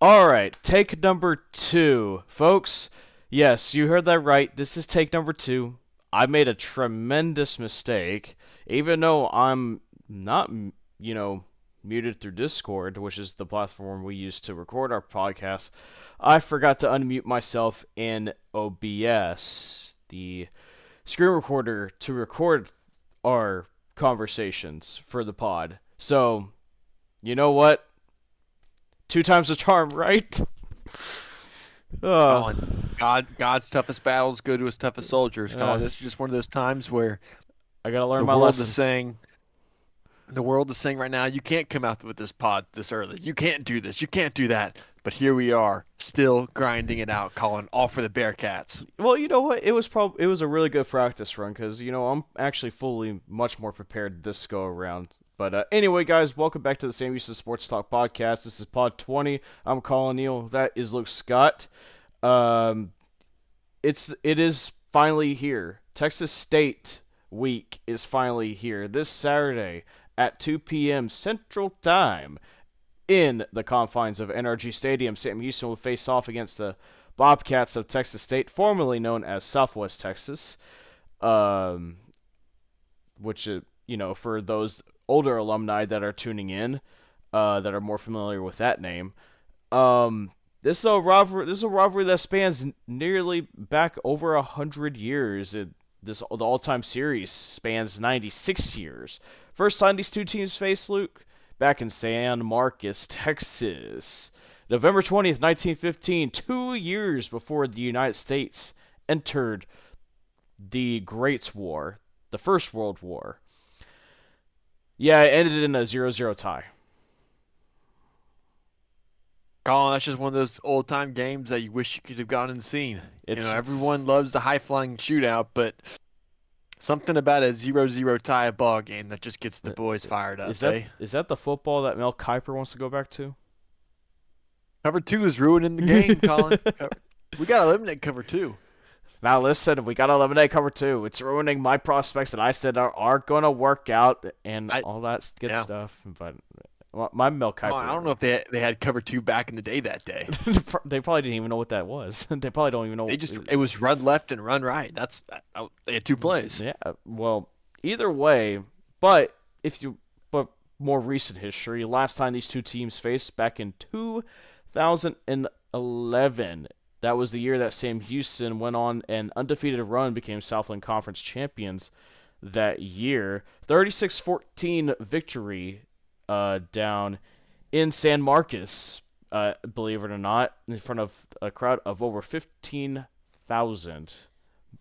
All right, take number 2. Folks, yes, you heard that right. This is take number 2. I made a tremendous mistake. Even though I'm not, muted through Discord, which is the platform we use to record our podcast, I forgot to unmute myself in OBS, the screen recorder, to record our conversations for the pod. So, you know what? Two times the charm, right? uh, Colin, God's toughest battles go to his toughest soldiers. uh, Colin, this is just one of those times where I gotta learn the my world is lesson. saying, the world is saying right now, you can't come out with this pod this early. You can't do this. You can't do that. But here we are, still grinding it out, Colin, all for the Bearcats. Well, you know what? It was a really good practice run because I'm actually fully much more prepared this go around. But anyway, guys, welcome back to the Sam Houston Sports Talk podcast. This is Pod 20. I'm Colin Neal. That is Luke Scott. Um, it is finally here. Texas State week is finally here this Saturday at 2 p.m. Central Time in the confines of NRG Stadium. Sam Houston will face off against the Bobcats of Texas State, formerly known as Southwest Texas, um, which for those older alumni that are tuning in, that are more familiar with that name. This is a rivalry. This is a rivalry that spans nearly back over 100 years. The all-time series spans 96 years. First time these two teams faced, Luke, back in San Marcos, Texas, November 20th, 1915. 2 years before the United States entered the Great War, the First World War. Yeah, it ended in a 0-0 tie. Colin, that's just one of those old time games that you wish you could have gone and seen. It's Everyone loves the high flying shootout, but something about a 0-0 tie ball game that just gets the boys fired up, is that eh? is that the football that Mel Kiper wants to go back to? Cover two is ruining the game, Colin. We got to eliminate cover two. Now listen, we got to eliminate cover 2. It's ruining my prospects that I said are going to work out and all that good Yeah. stuff. But my Mel Oh, I Kiper, don't know if they had cover two back in the day that day. they probably didn't even know what that was. They probably don't even know. It was run left and run right. They had two plays. Yeah, well, either way, but but more recent history, last time these two teams faced back in 2011. That was the year that Sam Houston went on an undefeated run, became Southland Conference champions that year. 36-14 victory down in San Marcos, believe it or not, in front of a crowd of over 15,000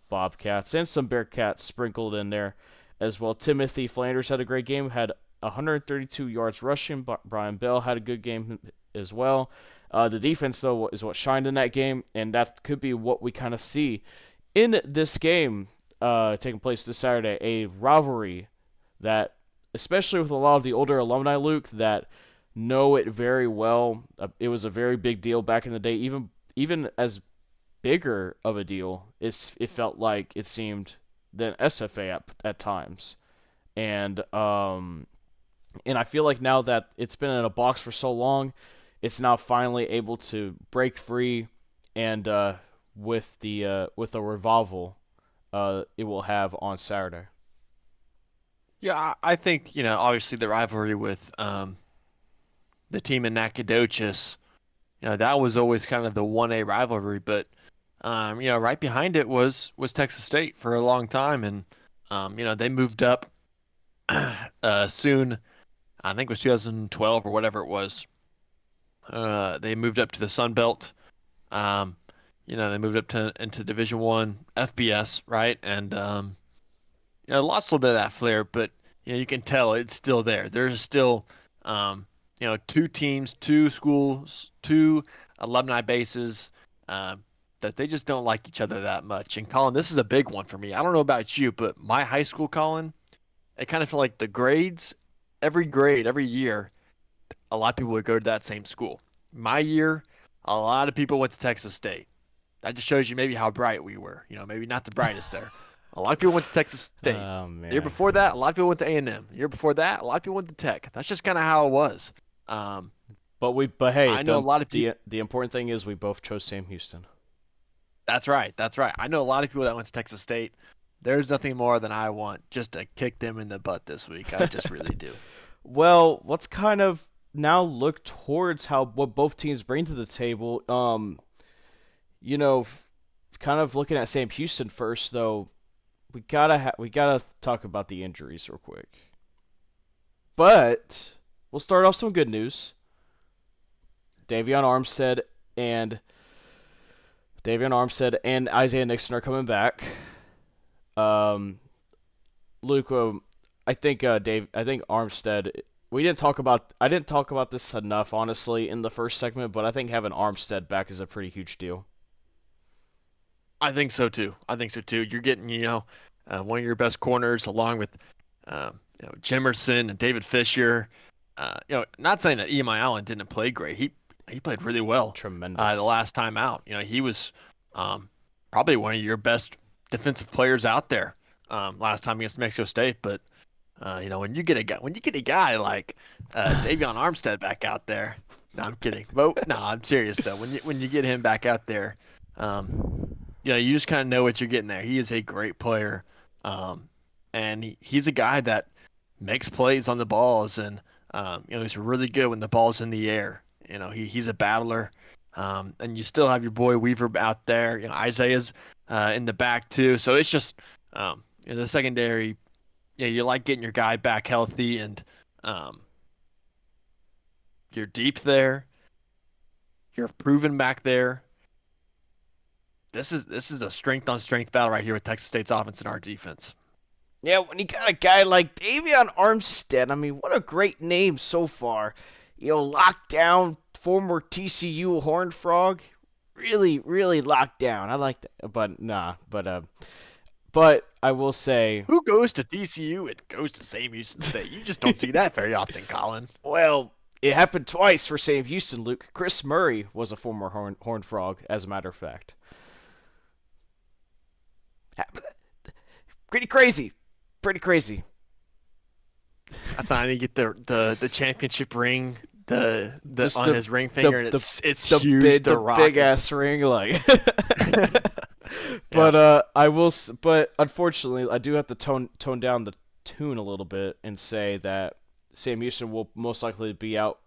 Bobcats and some Bearcats sprinkled in there as well. Timothy Flanders had a great game, had 132 yards rushing. Brian Bell had a good game as well. The defense, though, is what shined in that game, and that could be what we kind of see in this game taking place this Saturday. A rivalry that, especially with a lot of the older alumni, Luke, that know it very well. It was a very big deal back in the day, even as bigger of a deal. It felt like it seemed than SFA at times, and I feel like now that it's been in a box for so long, it's now finally able to break free, and with the revival it will have on Saturday. Yeah, I think obviously the rivalry with the team in Nacogdoches, that was always kind of the 1A rivalry, but right behind it was Texas State for a long time, and they moved up soon. I think it was 2012 or whatever it was. They moved up to the Sun Belt. They moved up into Division One FBS, right? And lost a little bit of that flair, but you can tell it's still there. There's still two teams, two schools, two alumni bases that they just don't like each other that much. And Colin, this is a big one for me. I don't know about you, but my high school, Colin, it kind of felt like the grade, every year, a lot of people would go to that same school. My year, a lot of people went to Texas State. That just shows you maybe how bright we were. Maybe not the brightest there. A lot of people went to Texas State. Oh The year man. before that, a lot of people went to A&M. The year before that, a lot of people went to Tech. That's just kind of how it was. but hey, I know a lot of people. the important thing is we both chose Sam Houston. That's right. That's right. I know a lot of people that went to Texas State. There's nothing more than I want just to kick them in the butt this week. I just really do. Well, let's kind of now look towards how what both teams bring to the table. You know, kind of looking at Sam Houston first, though. We gotta talk about the injuries real quick. But we'll start off some good news. Davion Armstead and Davion Armstead and Isaiah Nixon are coming back. Um, Luke, I think Armstead. We didn't talk about. I didn't talk about this enough, honestly, in the first segment. But I think having Armstead back is a pretty huge deal. I think so too. I think so too. You're getting, one of your best corners along with, Jimerson and David Fisher. Not saying that EMI Allen didn't play great. He played really well the Tremendous. last time out. He was probably one of your best defensive players out there last time against Mexico State. But when you get a guy like Davion Armstead back out there, no, I'm kidding. But no, I'm serious though. When you get him back out there, um, you just kind of know what you're getting there. He is a great player, and he's a guy that makes plays on the balls, and he's really good when the ball's in the air. He's a battler, and you still have your boy Weaver out there. Isaiah's in the back too. So it's just the secondary. Yeah, you like getting your guy back healthy, and you're deep there. You're proven back there. This is a strength on strength battle right here with Texas State's offense and our defense. Yeah, when you got a guy like Davion Armstead, I mean, what a great name so far. Lockdown, former TCU Horned Frog, really, really locked down. I like that, but I will say, Who goes to TCU and goes to Sam Houston State? You just don't see that very often, Colin. well, it happened twice for Sam Houston. Luke, Chris Murray was a former Horned Frog, as a matter of fact. Pretty crazy, pretty crazy. That's not how you get the championship ring, the Just on his ring finger, and it's huge. The big ass ring, like. Yeah. But unfortunately, I do have to tone down the tune a little bit and say that Sam Houston will most likely be out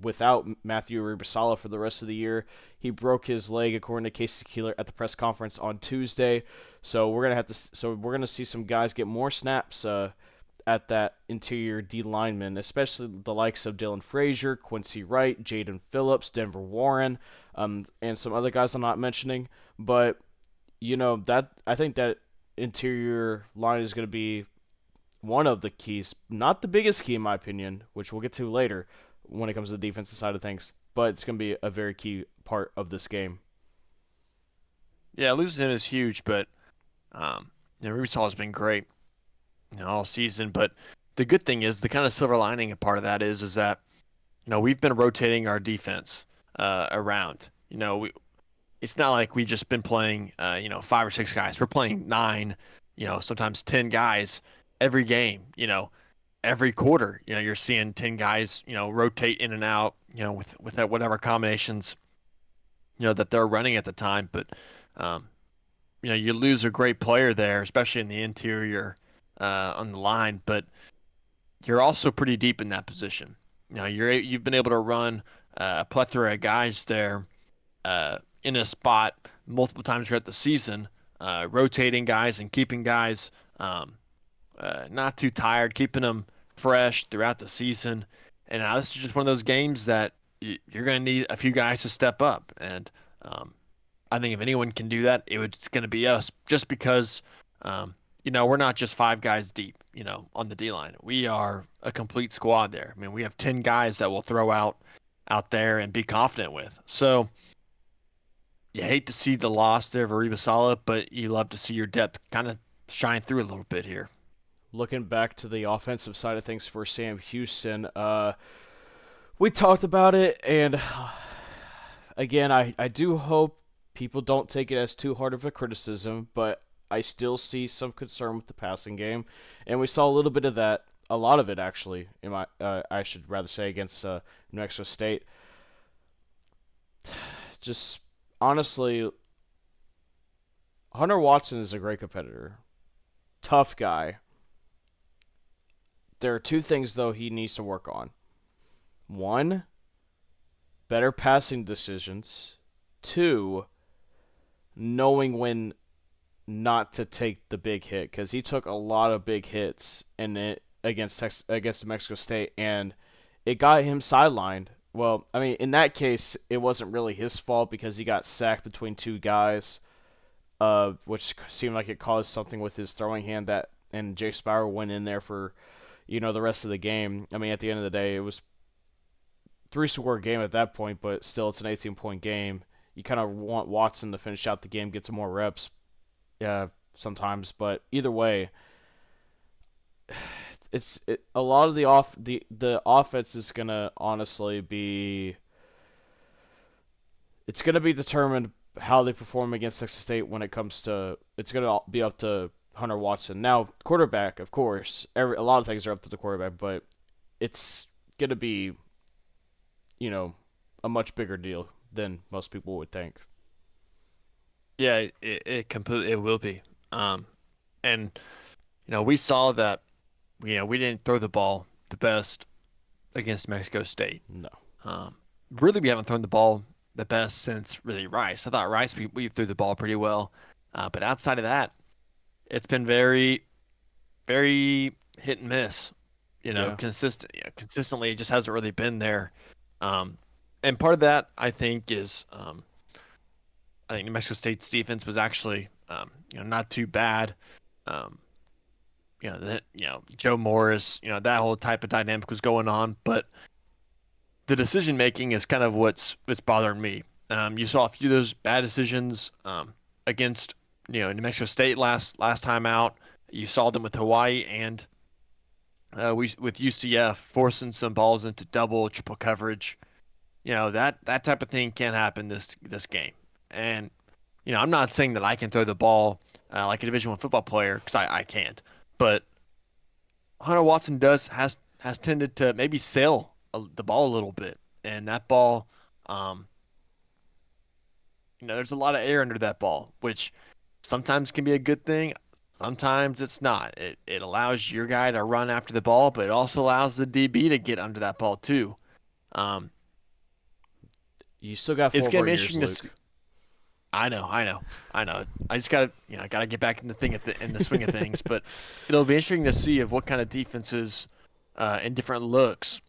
without Matthew Ribasala for the rest of the year. He broke his leg, according to Casey Keeler, at the press conference on Tuesday. So we're gonna see some guys get more snaps at that interior D lineman, especially the likes of Dylan Frazier, Quincy Wright, Jaden Phillips, Denver Warren, and some other guys I'm not mentioning. But that I think that interior line is going to be one of the keys, not the biggest key in my opinion, which we'll get to later when it comes to the defensive side of things. But it's going to be a very key part of this game. Yeah, losing him is huge, but Ribisal has been great, all season. But the good thing is the kind of silver lining and part of that is that we've been rotating our defense around. It's not like we've just been playing, 5 or 6 guys. We're playing 9, sometimes 10 guys every game. Every quarter, you're seeing 10 guys, rotate in and out, with that whatever combinations, that they're running at the time. But, you lose a great player there, especially in the interior on the line. But you're also pretty deep in that position. You've been able to run a plethora of guys there in a spot multiple times throughout the season, rotating guys and keeping guys not too tired, keeping them fresh throughout the season. And this is just one of those games that you're going to need a few guys to step up. And I think if anyone can do that, it's going to be us, just because we're not just 5 guys deep, on the D line. We are a complete squad there. I mean, we have 10 guys that we'll throw out there and be confident with. So you hate to see the loss there of Aribasala, but you love to see your depth kind of shine through a little bit here. Looking back to the offensive side of things for Sam Houston, we talked about it, and again, I do hope people don't take it as too hard of a criticism, but I still see some concern with the passing game, and we saw a lot of it actually. I should rather say against New Mexico State. just honestly, Hunter Watson is a great competitor, tough guy. There are two things though he needs to work on. One, better passing decisions. Two, knowing when not to take the big hit because he took a lot of big hits in it against Mexico State, and it got him sidelined. Well, I mean, in that case, it wasn't really his fault because he got sacked between two guys, which seemed like it caused something with his throwing hand that, and Jay Spauer went in there for, the rest of the game. I mean, at the end of the day, it was three-score game at that point, but still, it's an 18-point game. You kind of want Watson to finish out the game, get some more reps, sometimes. But either way, a lot of the offense is gonna honestly be it's gonna be determined how they perform against Texas State when it comes to it's gonna be up to Hunter Watson. Now, quarterback, of course, a lot of things are up to the quarterback, but it's gonna be a much bigger deal than most people would think. Yeah, it completely it will be. And we saw that we didn't throw the ball the best against Mexico State. No. Um, Really, we haven't thrown the ball the best since really Rice. I thought Rice we threw the ball pretty well, but outside of that, it's been very, very hit and miss. Yeah. Consistently, it just hasn't really been there. And part of that, I think, is I think New Mexico State's defense was actually not too bad. Um, Joe Morris, that whole type of dynamic was going on, but the decision making is kind of what's bothering me. You saw a few of those bad decisions against New Mexico State last time out. You saw them with Hawaii and with UCF forcing some balls into double, triple coverage. That type of thing can't happen this game. And I'm not saying that I can throw the ball like a Division One football player because I can't, but Hunter Watson has tended to maybe sail the ball a little bit, and that ball, um, there's a lot of air under that ball, which sometimes can be a good thing. Sometimes it's not. It allows your guy to run after the ball, but it also allows the DB to get under that ball too. Um, You still got it's four gonna more be years, interesting to Luke. see. I know. I just gotta get back in the swing of things. But it'll be interesting to see of what kind of defenses and different looks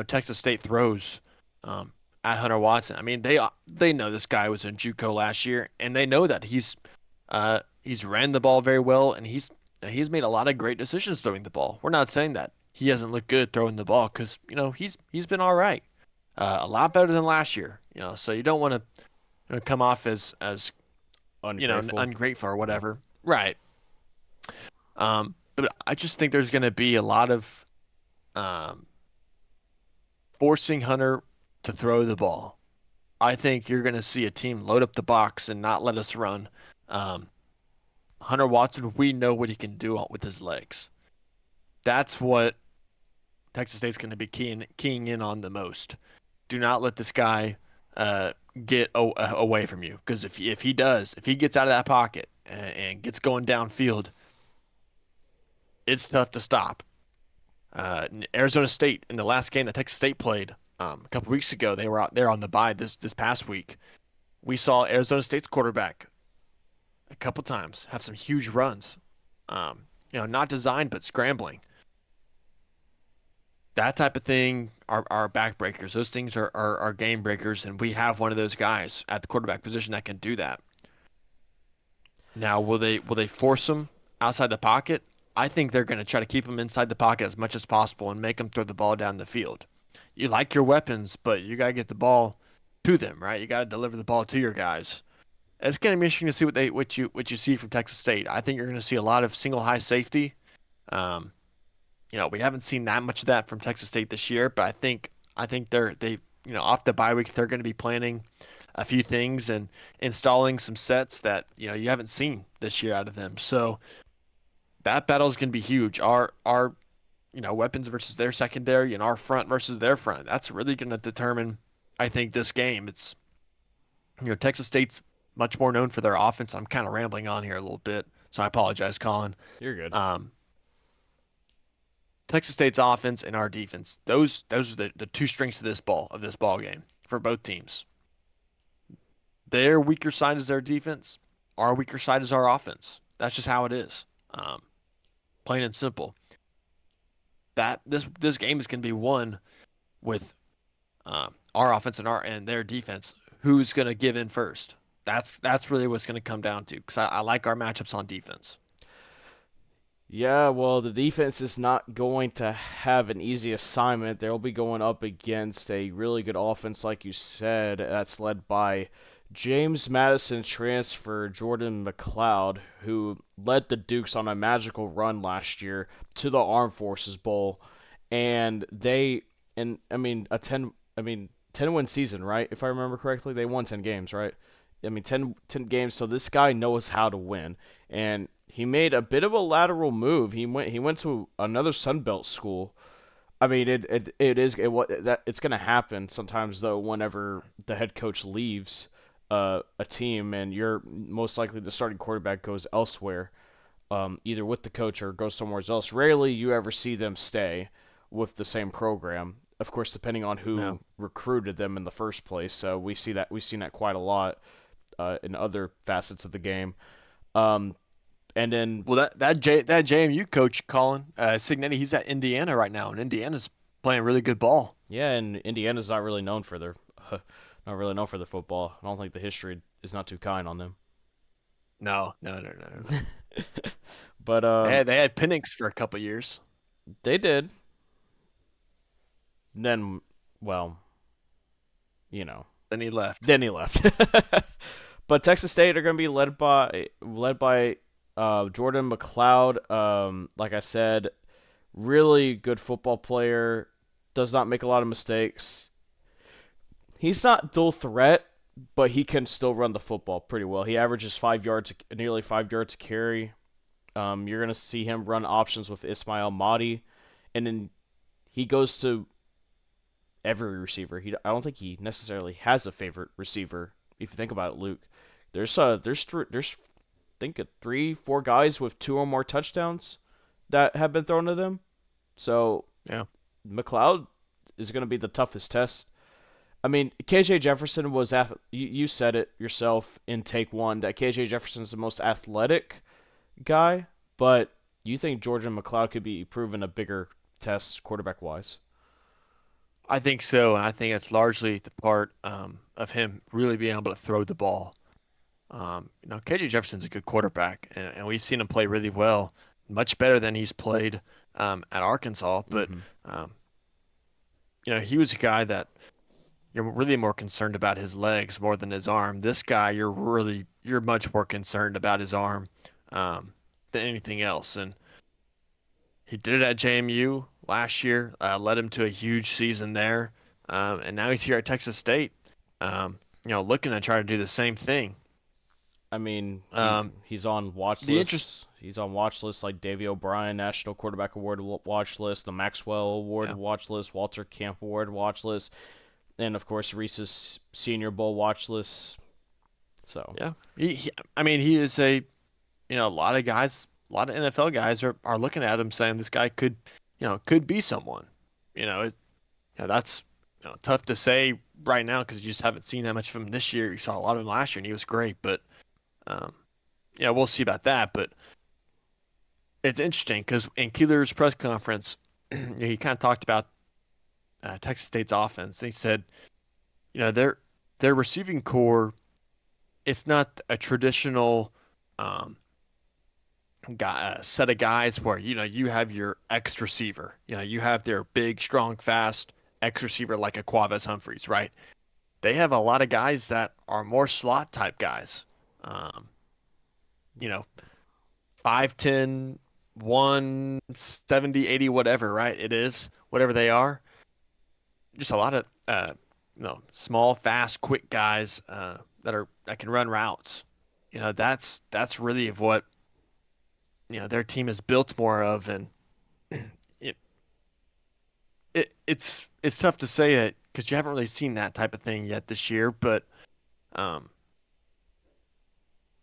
Texas State throws um, at Hunter Watson. I mean, they know this guy was in JUCO last year, and they know that he's ran the ball very well, and he's made a lot of great decisions throwing the ball. We're not saying that he hasn't looked good throwing the ball because he's been all right, a lot better than last year. So you don't want to come off as Ungrateful. ungrateful or whatever, right? But I just think there's going to be a lot of um, forcing Hunter to throw the ball. I think you're going to see a team load up the box and not let us run. Um, Hunter Watson, we know what he can do with his legs. That's what Texas State's going to be keying in on the most. Do not let this guy uh, get away from you, because if he does, if he gets out of that pocket and gets going downfield, it's tough to stop. Arizona State in the last game that Texas State played a couple weeks ago, they were out there on the bye this past week. We saw Arizona State's quarterback a couple times have some huge runs. Not designed but scrambling. That type of thing are backbreakers. Those things are game breakers, and we have one of those guys at the quarterback position that can do that. Now, will they force him outside the pocket? I think they're going to try to keep him inside the pocket as much as possible and make him throw the ball down the field. You like your weapons, but you got to get the ball to them, right? You got to deliver the ball to your guys. It's going to be interesting to see what you see from Texas State. I think you're going to see a lot of single high safety. Um, we haven't seen that much of that from Texas State this year, but I think they off the bye week they're going to be planning a few things and installing some sets that you haven't seen this year out of them. So that battle is going to be huge. Our weapons versus their secondary and our front versus their front. That's really going to determine, I think, this game. Texas State's much more known for their offense. I'm kind of rambling on here a little bit, so I apologize, Colin. You're good. Um, Texas State's offense and our defense. Those are the two strengths of this ball game for both teams. Their weaker side is their defense. Our weaker side is our offense. That's just how it is. Um, Plain and simple. That this game is going to be won with our offense and their defense. Who's going to give in first? That's really what's going to come down to. Because I like our matchups on defense. Yeah, well, the defense is not going to have an easy assignment. They'll be going up against a really good offense, like you said, that's led by James Madison transfer Jordan McLeod, who led the Dukes on a magical run last year to the Armed Forces Bowl, and I mean a 10 win season, right? If I remember correctly, they won 10 games, right? I mean 10 games, so this guy knows how to win, and he made a bit of a lateral move. He went to another Sun Belt school. I mean, it's gonna happen sometimes though. Whenever the head coach leaves a team and you're most likely the starting quarterback goes elsewhere, either with the coach or goes somewhere else. Rarely you ever see them stay with the same program. Of course, depending on Yeah. who recruited them in the first place. So we've seen that quite a lot in other facets of the game. Um, and then Well, that JMU coach, Colin Signetti, he's at Indiana right now, and Indiana's playing really good ball. Yeah, and Indiana's not really known for their not really known for their football. I don't think the history is not too kind on them. No, no, no, no, no. But They had Penix for a couple years. they did. Then, well, you know, Then he left. then he left. But Texas State are going to be led by Jordan McLeod. Like I said, really good football player. Does not make a lot of mistakes. He's not dual threat, but he can still run the football pretty well. He averages nearly 5 yards a carry. You're gonna see him run options with Ismail Mahdi, and then he goes to every receiver. I don't think he necessarily has a favorite receiver. If you think about it, Luke, there's think of 3-4 guys with 2 or more touchdowns that have been thrown to them. So Yeah. McLeod is going to be the toughest test. I mean, KJ Jefferson was you said it yourself in take one that KJ Jefferson is the most athletic guy, but you think Jordan McLeod could be proven a bigger test quarterback wise? I think so, and I think it's largely the part of him really being able to throw the ball. KJ Jefferson's a good quarterback, and we've seen him play really well, much better than he's played at Arkansas. But Mm-hmm. um, he was a guy that you're really more concerned about his legs more than his arm. This guy, you're much more concerned about his arm than anything else. And he did it at JMU last year, led him to a huge season there, and now he's here at Texas State. Looking to try to do the same thing. I mean, Um, he's on watch the interest, lists. He's on watch lists like Davy O'Brien National Quarterback Award watch list, the Maxwell Award yeah, watch list, Walter Camp Award watch list, and of course Reese's Senior Bowl watch list. So yeah. I mean, he is a lot of guys, a lot of NFL guys are looking at him saying this guy could be someone. That's tough to say right now because you just haven't seen that much of him this year. You saw a lot of him last year, and he was great, but um, we'll see about that. But it's interesting because in Keeler's press conference, he kind of talked about Texas State's offense. He said, their receiving core, it's not a traditional um, set of guys where you have your X receiver. You have their big, strong, fast X receiver like a Quavez Humphreys, right? They have a lot of guys that are more slot type guys. Um, you know, 5'10", 170, 80, whatever, right? It is whatever they are. Just a lot of small, fast, quick guys that can run routes. That's really of what their team is built more of, and it, it's tough to say it because you haven't really seen that type of thing yet this year. But Um,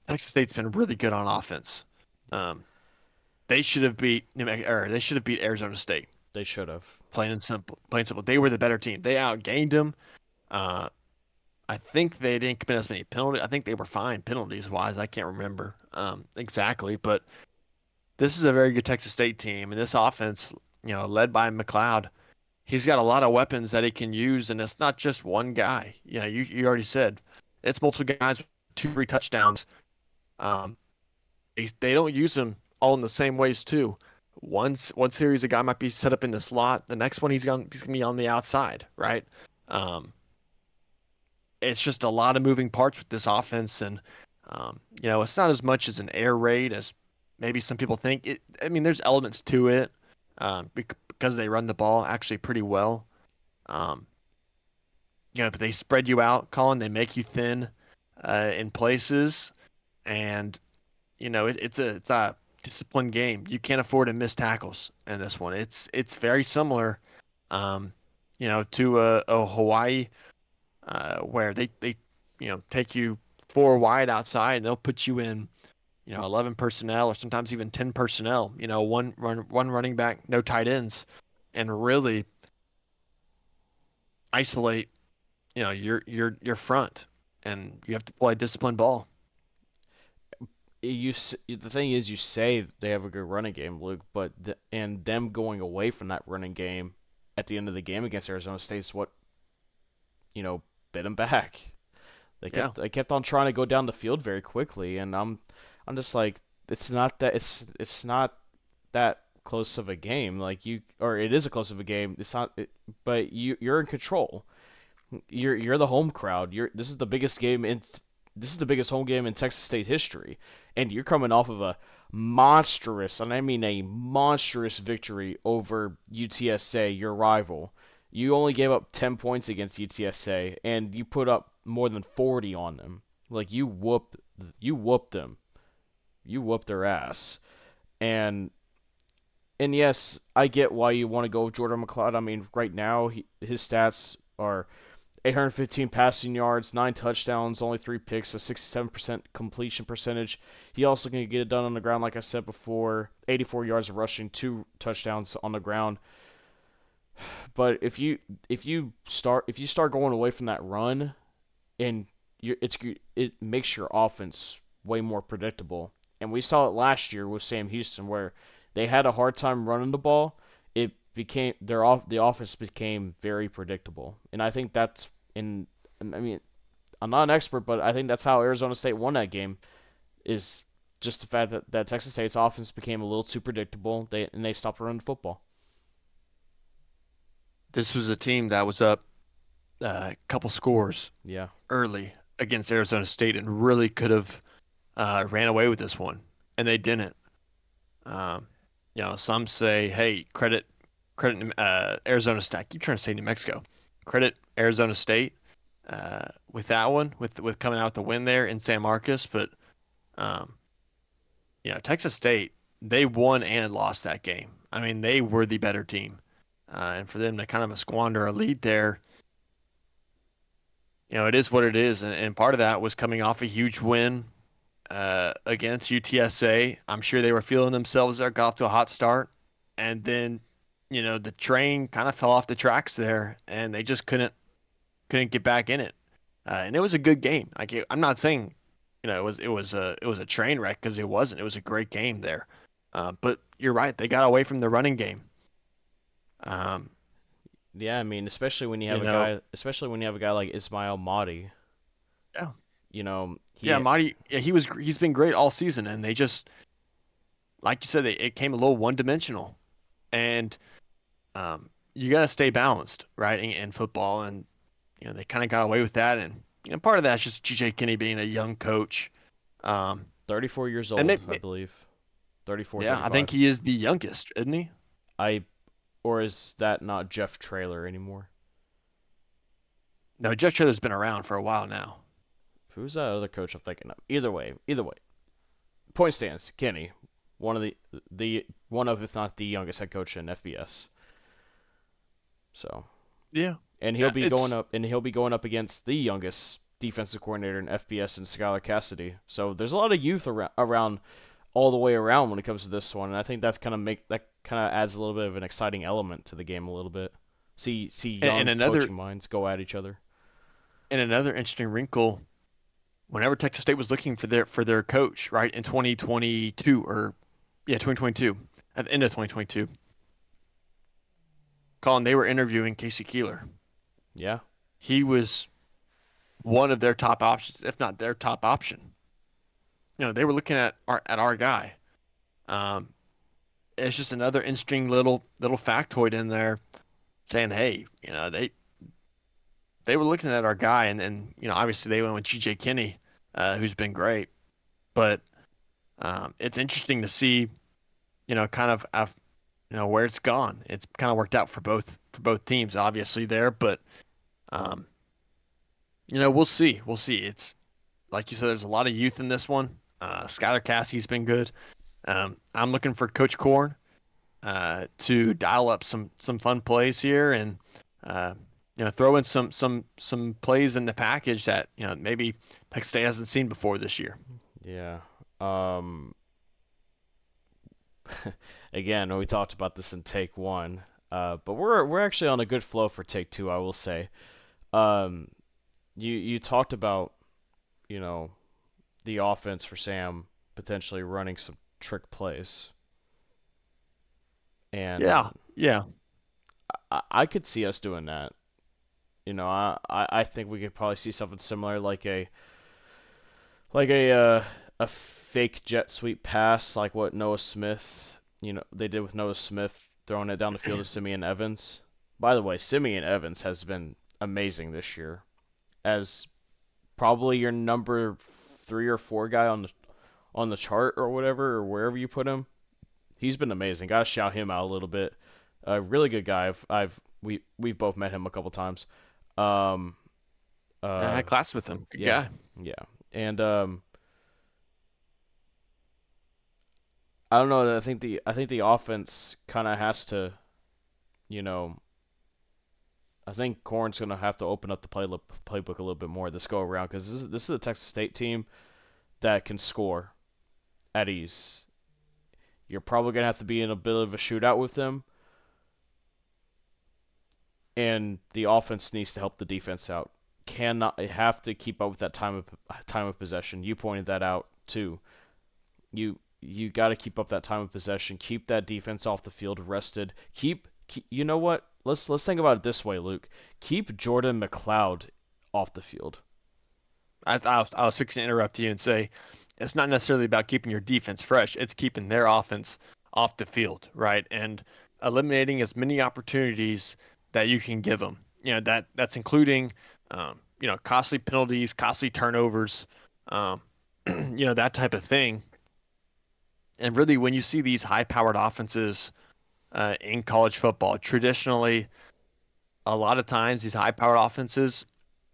Texas State's been really good on offense. Um, they should have beat they should have beat Arizona State. They should have. Plain and simple. Plain and simple. They were the better team. They outgained them. Uh, I think they didn't commit as many penalties. I think they were fine penalties wise. I can't remember exactly, but this is a very good Texas State team, and this offense, led by McLeod, he's got a lot of weapons that he can use, and it's not just one guy. You already said it's multiple guys with 2, 3 touchdowns. Um, they don't use them all in the same ways too. One series, a guy might be set up in the slot. The next one, he's gonna be on the outside, right? Um, it's just a lot of moving parts with this offense, and it's not as much as an air raid as maybe some people think. I mean, there's elements to it because they run the ball actually pretty well. Um, but they spread you out, Colin. They make you thin in places, and it's a disciplined game. You can't afford to miss tackles in this one. It's very similar, um, to a Hawaii where they take you 4 wide outside and they'll put you in 11 personnel or sometimes even 10 personnel. One running back, no tight ends, and really isolate your front, and you have to play disciplined ball. The thing is, you say they have a good running game, Luke, but and them going away from that running game at the end of the game against Arizona State's what you know bit them back. Yeah, They kept on trying to go down the field very quickly, and I'm just like it's not that close of a game. Like you or it is a close of a game. It's not, but you're in control. You're the home crowd. This is the biggest home game in Texas State history, and you're coming off of a monstrous, and I mean a monstrous victory over UTSA, your rival. You only gave up 10 points against UTSA, and you put up more than 40 on them. Like you whooped them. You whooped their ass. And and yes, I get why you want to go with Jordan McLeod. I mean, right now his stats are 815 passing yards, 9 touchdowns, only 3 picks, a 67% completion percentage. He also can get it done on the ground, like I said before. 84 yards of rushing, 2 touchdowns on the ground. But if you start going away from that run, and it makes your offense way more predictable. And we saw it last year with Sam Houston, where they had a hard time running the ball. It became the offense became very predictable, and I think that's in. I mean, I'm not an expert, but I think that's how Arizona State won that game. Is just the fact that Texas State's offense became a little too predictable. They stopped running the football. this was a team that was up a couple scores Yeah, early against Arizona State and really could have ran away with this one, and they didn't. Um, some say, "Hey, credit Arizona State." I keep trying to say New Mexico. Credit Arizona State with that one, with coming out with the win there in San Marcos. But um, Texas State, they won and lost that game. I mean, they were the better team, and for them to kind of squander a lead there, it is what it is. And part of that was coming off a huge win against UTSA. I'm sure they were feeling themselves there, got off to a hot start, and then the train kind of fell off the tracks there, and they just couldn't get back in it. And it was a good game. I'm not saying it was a train wreck because it wasn't. It was a great game there. But you're right, they got away from the running game. Um, yeah. I mean, you know, especially when you have a guy like Ismail Mahdi. yeah, He yeah, Marty, yeah, he's been great all season, and they just like you said, it came a little one dimensional, and you got to stay balanced, right, in football, and they kind of got away with that, and part of that's just GJ Kinney being a young coach, um, 34 years and old, I believe. 34, yeah, I think 35. he is the youngest, isn't he? I or is that not Jeff Traylor anymore? No, Jeff Traylor's been around for a while now. Who's that other coach I'm thinking of? Either way. Point stands, Kenny, one of the one of if not the youngest head coach in FBS. So, Yeah, and yeah, it's he'll be going up against the youngest defensive coordinator in FBS and Skylar Cassidy. So there's a lot of youth around all the way around when it comes to this one, and I think that kind of adds a little bit of an exciting element to the game a little bit. See And young another coaching minds go at each other. and another interesting wrinkle. Whenever Texas State was looking for their coach, right in 2022 or yeah 2022 at the end of 2022, Colin, they were interviewing Casey Keeler. Yeah, He was one of their top options, if not their top option. They were looking at our guy. Um, it's just another interesting little factoid in there saying, hey, they were looking at our guy, and obviously they went with G.J. Kinney, who's been great, but it's interesting to see, kind of where it's gone. It's kind of worked out for both teams, obviously there, but um, we'll see. It's like you said, there's a lot of youth in this one. Skylar Cassie's been good. I'm looking for Coach Korn to dial up some fun plays here and uh, throw in some plays in the package that maybe Texas State hasn't seen before this year. yeah. Um, Again, we talked about this in take one, but we're actually on a good flow for take two, I will say. Um, you talked about you know the offense for Sam potentially running some trick plays, and Yeah, yeah, I could see us doing that. I think we could probably see something similar, like a fake jet sweep pass, like what Noah Smith, they did with Noah Smith throwing it down the field to Simeon Evans. By the way, Simeon Evans has been amazing this year, as probably your number 3 or 4 guy on the chart or whatever or wherever you put him. He's been amazing. Got to shout him out a little bit. A really good guy. We've both met him a couple times. Um, I uh, had class with him. Good yeah, guy. yeah, and I don't know. I think the offense kind of has to, you know, I think Corn's gonna have to open up the playbook a little bit more this go around because this is a Texas State team that can score at ease. You're probably gonna have to be in a bit of a shootout with them, and the offense needs to help the defense out. Cannot have to keep up with that time of possession. You pointed that out too. You got to keep up that time of possession. Keep that defense off the field rested. Keep you know what? Let's think about it this way, Luke. Keep Jordan McLeod off the field. I was fixing to interrupt you and say it's not necessarily about keeping your defense fresh. It's keeping their offense off the field, right? And eliminating as many opportunities that you can give them. That's including, costly penalties, costly turnovers, um, that type of thing. And really, when you see these high-powered offenses in college football, traditionally, a lot of times these high-powered offenses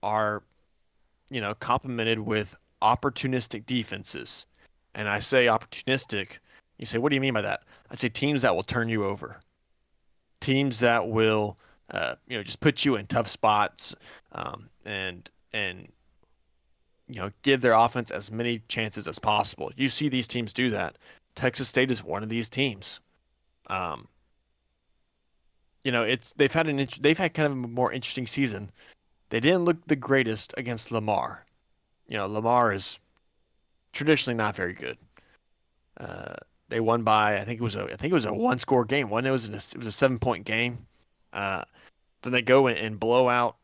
are complemented with opportunistic defenses. And I say opportunistic. You say, what do you mean by that? I say teams that will turn you over, teams that will, just put you in tough spots, and give their offense as many chances as possible. You see these teams do that. Texas State is one of these teams. Um, they've had kind of a more interesting season. They didn't look the greatest against Lamar. Lamar is traditionally not very good. Uh, they won by I think it was a one score game. It was a 7 point game. Uh, then they go and blow out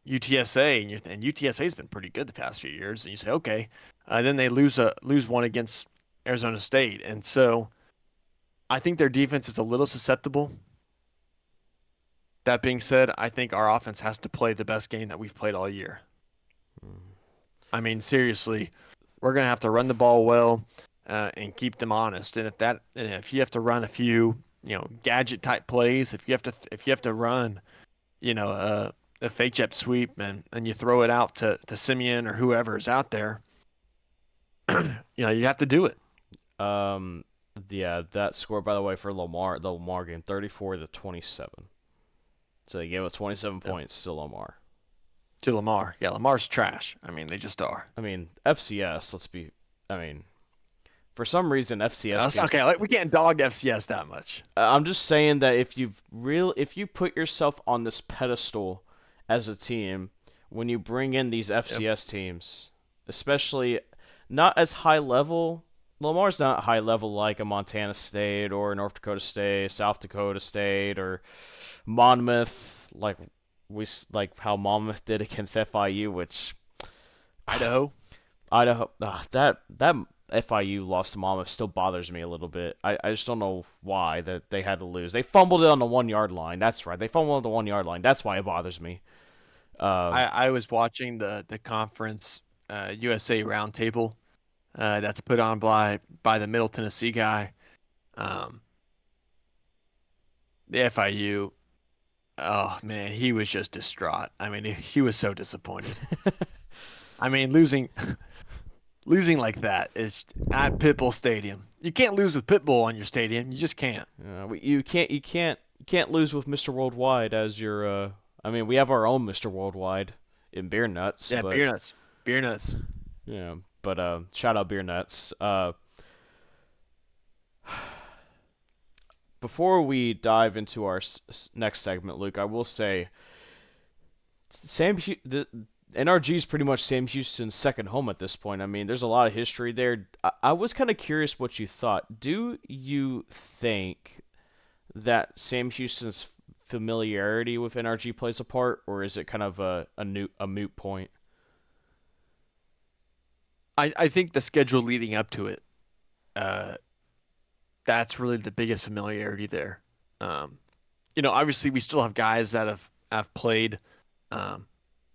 UTSA, and UTSA's been pretty good the past few years. And you say, okay, then they lose one against Arizona State, and so I think their defense is a little susceptible. That being said, I think our offense has to play the best game that we've played all year. I mean, seriously, we're gonna have to run the ball well and keep them honest. And if you have to run a few, gadget type plays, if you have to run, a fake jet sweep and you throw it out to Simeon or whoever is out there, you have to do it. Um, yeah, that score by the way for the Lamar game, 34-27. So they gave up 27 Yeah. points to Lamar. To Lamar. Yeah, Lamar's trash. I mean, they just are. I mean, FCS. I mean, for some reason, FCS That's teams. okay. Like, we can't dog FCS that much. I'm just saying that if you put yourself on this pedestal as a team, when you bring in these Yep. FCS teams, especially not as high level. Lamar's not high level like a Montana State or North Dakota State, South Dakota State, or Monmouth, like how Monmouth did against FIU, which Idaho. Idaho that FIU loss to Monmouth still bothers me a little bit. I just don't know why that they had to lose. They fumbled it on the 1 yard line. That's right. They fumbled on the 1 yard line. That's why it bothers me. Um, I was watching the conference USA roundtable that's put on by the Middle Tennessee guy. Um, the FIU. Oh man, he was just distraught. I mean, he was so disappointed. I mean, losing like that is at Pitbull Stadium. You can't lose with Pitbull on your stadium. You just can't. you can't lose with Mr. Worldwide as your. I mean, we have our own Mr. Worldwide in Beer Nuts, Yeah, but beer nuts. Beer nuts. yeah, but shout out Beer Nuts. Before we dive into our next segment, Luke, I will say the NRG is pretty much Sam Houston's second home at this point. I mean, there's a lot of history there. I was kind of curious what you thought. Do you think that Sam Houston's familiarity with NRG plays a part, or is it kind of a moot point? I think the schedule leading up to it, uh, that's really the biggest familiarity there. Um, obviously we still have guys that have played um,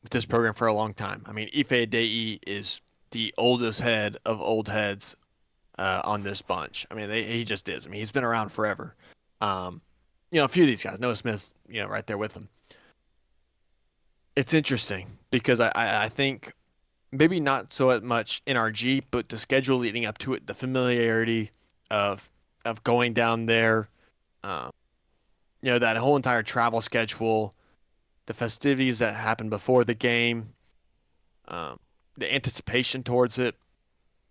with this program for a long time. I mean, Ife Adei is the oldest head of old heads on this bunch. I mean, he just is. I mean, he's been around forever. Um, a few of these guys, Noah Smith's, right there with him. It's interesting because I think maybe not so much NRG, but the schedule leading up to it, the familiarity of going down there, um, that whole entire travel schedule, the festivities that happen before the game, um, the anticipation towards it.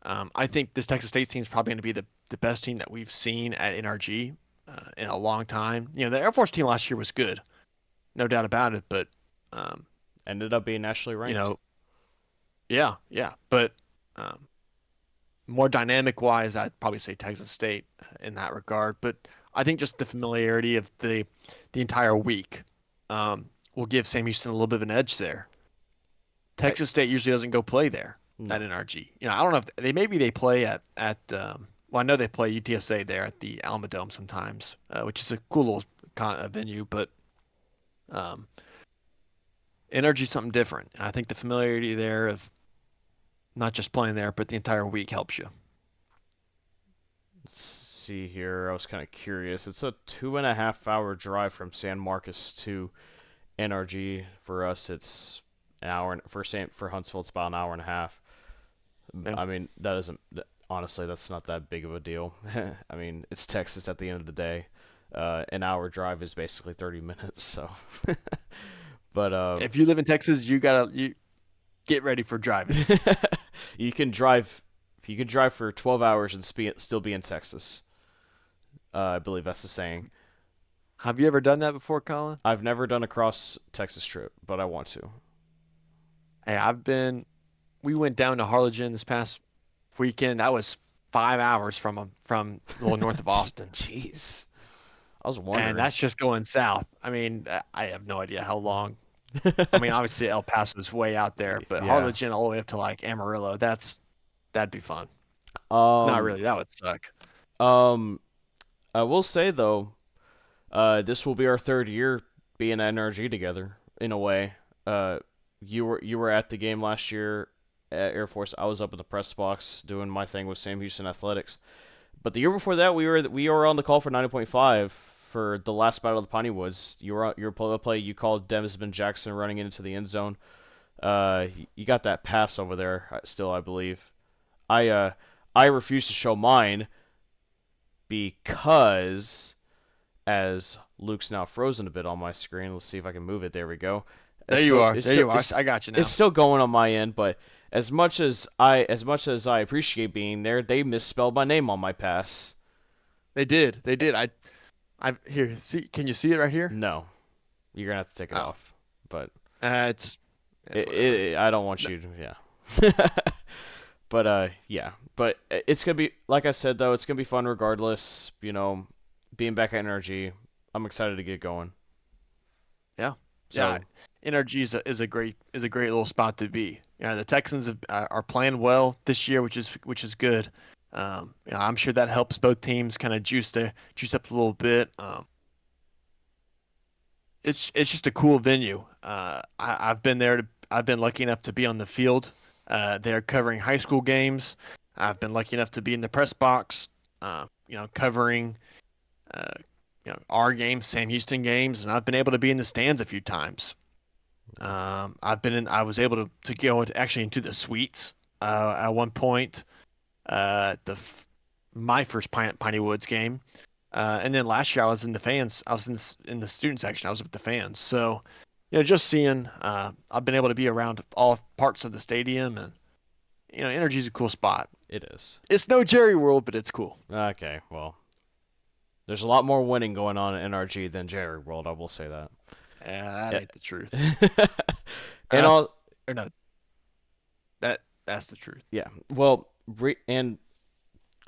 I think this Texas State team is probably going to be the best team that we've seen at NRG in a long time. The Air Force team last year was good, no doubt about it, but um, Ended up being nationally you ranked. know, yeah, yeah, but um, more dynamic wise, I'd probably say Texas State in that regard. But I think just the familiarity of the entire week will give Sam Houston a little bit of an edge there. I Texas State usually doesn't go play there at no. NRG. I don't know if maybe they play at well, I know they play UTSA there at the Alma Dome sometimes, which is a cool little venue, but um, NRG is something different. And I think the familiarity there of not just playing there, but the entire week helps you. Let's see here. I was kind of curious. It's a 2.5 hour drive from San Marcos to NRG. For us, it's an hour. For Huntsville, it's about an hour and a half. Yeah. I mean, honestly, that's not that big of a deal. I mean, it's Texas at the end of the day. An hour drive is basically 30 minutes. So, but If you live in Texas, you get ready for driving. you can drive. You can drive for 12 hours and still be in Texas. I believe that's the saying. Have you ever done that before, Colin? I've never done a cross Texas trip, but I want to. Hey, I've been. We went down to Harlingen this past weekend. That was 5 hours from a little north of Austin, Jeez, I was and wondering. that's just going south. I mean, I have no idea how long. I mean, obviously El Paso's way out there, but Yeah. Harlingen all the way up to like Amarillo. That'd be fun. Not Um. really. That would suck. Um. I will say though, this will be our third year being at NRG together in a way. Uh, you were at the game last year at Air Force. I was up in the press box doing my thing with Sam Houston Athletics. But the year before that, we were on the call for 90.5 for the last battle of the Piney Woods. You were play. You called Desmond Jackson running into the end zone. You got that pass over there still, I believe. I refuse to show mine because as Luke's now frozen a bit on my screen. Let's see if I can move it. There we go. There It's you still are. it's There still you are. it's I got you it's now. still going on my end, but as much as I appreciate being there, they misspelled my name on my pass. They did. They did. I here. See, can you see it right here? No, you're gonna have to take it Oh, off. But it's whatever. I don't want No, you to. Yeah. But yeah. But it's gonna be like I said though. It's gonna be fun regardless. Being back at Energy, I'm excited to get going. yeah, yeah. So NRG is a great little spot to be. The Texans are playing well this year, which is good. I'm sure that helps both teams kind of juice up a little bit. It's just a cool venue. I've been there. I've been lucky enough to be on the field. They're covering high school games. I've been lucky enough to be in the press box. Covering uh, our games, Sam Houston games, and I've been able to be in the stands a few times. I was able to go actually into the suites at one point. My first Piney Woods game. And then last year I was in the fans. I was in the student section. I was with the fans. So, just seeing. I've been able to be around all parts of the stadium, and Energy's a cool spot. it is. It's no Jerry World, but it's cool. Okay. Well, there's a lot more winning going on in NRG than Jerry World. I will say that. That ain't the truth. Yeah. and That's all. or no, that's the truth. Yeah. Well, and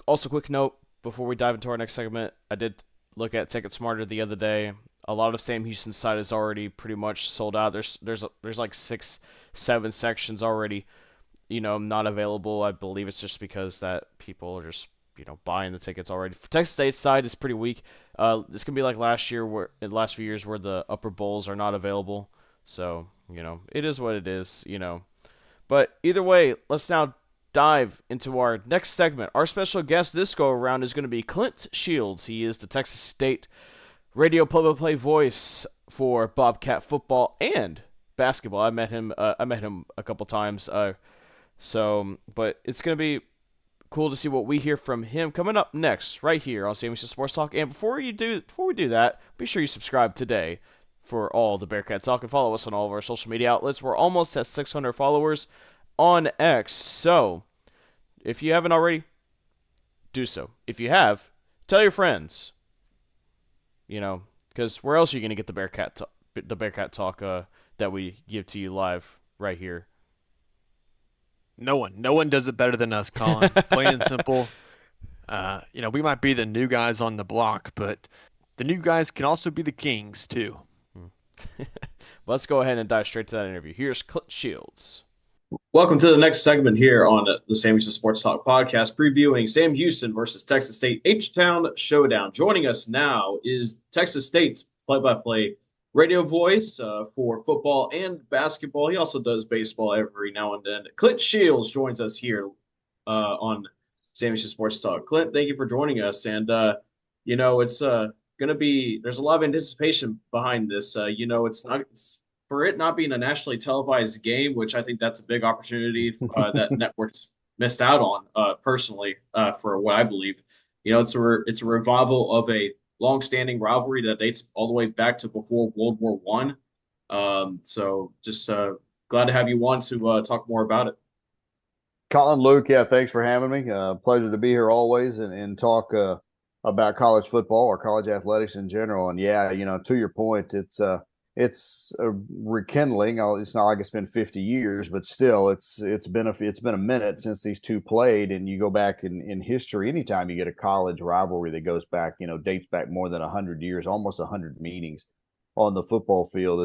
also quick note before we dive into our next segment, I did look at Ticket Smarter the other day. A lot of Sam Houston's side is already pretty much sold out. There's like 6, 7 sections already, not available. I believe it's just because that people are just buying the tickets already. For Texas State's side, it's pretty weak. It's gonna be like last year, where in the last few years where the upper bowls are not available. So it is what it is. But either way, let's now dive into our next segment. Our special guest this go around is going to be Clint Shields. He is the Texas State radio play-by-play voice for Bobcat football and basketball. I met him. I met him a couple times. But it's going to be cool to see what we hear from him coming up next, right here on Sam Houston Sports Talk. And before we do that, be sure you subscribe today for all the Bearcat talk and follow us on all of our social media outlets. We're almost at 600 followers on X. So if you haven't already, do so. If you have, tell your friends. Because where else are you gonna get the Bearcat talk that we give to you live right here? No one does it better than us, Colin. Plain and simple. We might be the new guys on the block, but the new guys can also be the kings too. Let's go ahead and dive straight to that interview. Here's Clint Shields. Welcome to the next segment here on the Sam Houston Sports Talk podcast, previewing Sam Houston versus Texas State H-Town Showdown. Joining us now is Texas State's play-by-play radio voice for football and basketball. He also does baseball every now and then. Clint Shields joins us here on Sam Houston Sports Talk. Clint, thank you for joining us. And, it's going to be – there's a lot of anticipation behind this. It's for it not being a nationally televised game, which I think that's a big opportunity that networks missed out on personally for what I believe. It's a revival of a long-standing rivalry that dates all the way back to before World War One. So just glad to have you on to talk more about it. Colin, Luke, yeah, thanks for having me. Pleasure to be here always and talk about college football or college athletics in general. And yeah, to your point, it's a rekindling. It's not like it's been 50 years, but still, it's been a minute since these two played. And you go back in history, anytime you get a college rivalry that goes back, dates back more than 100 years, almost 100 meetings on the football field.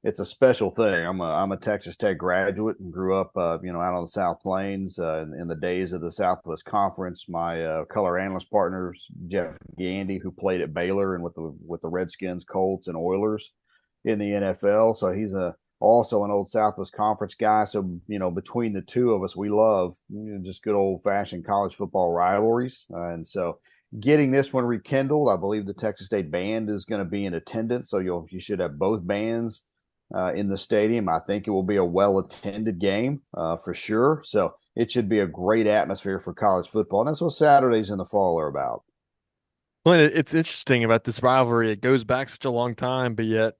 It's a special thing. I'm a Texas Tech graduate and grew up, out on the South Plains in the days of the Southwest Conference. My color analyst partners, Jeff Gandy, who played at Baylor and with the Redskins, Colts, and Oilers in the NFL. So he's also an old Southwest Conference guy. So between the two of us, we love just good old fashioned college football rivalries, and so getting this one rekindled. I believe the Texas State band is going to be in attendance, so you should have both bands in the stadium. I think it will be a well-attended game for sure. So it should be a great atmosphere for college football. And that's what Saturdays in the fall are about. Well, it's interesting about this rivalry. It goes back such a long time, but yet,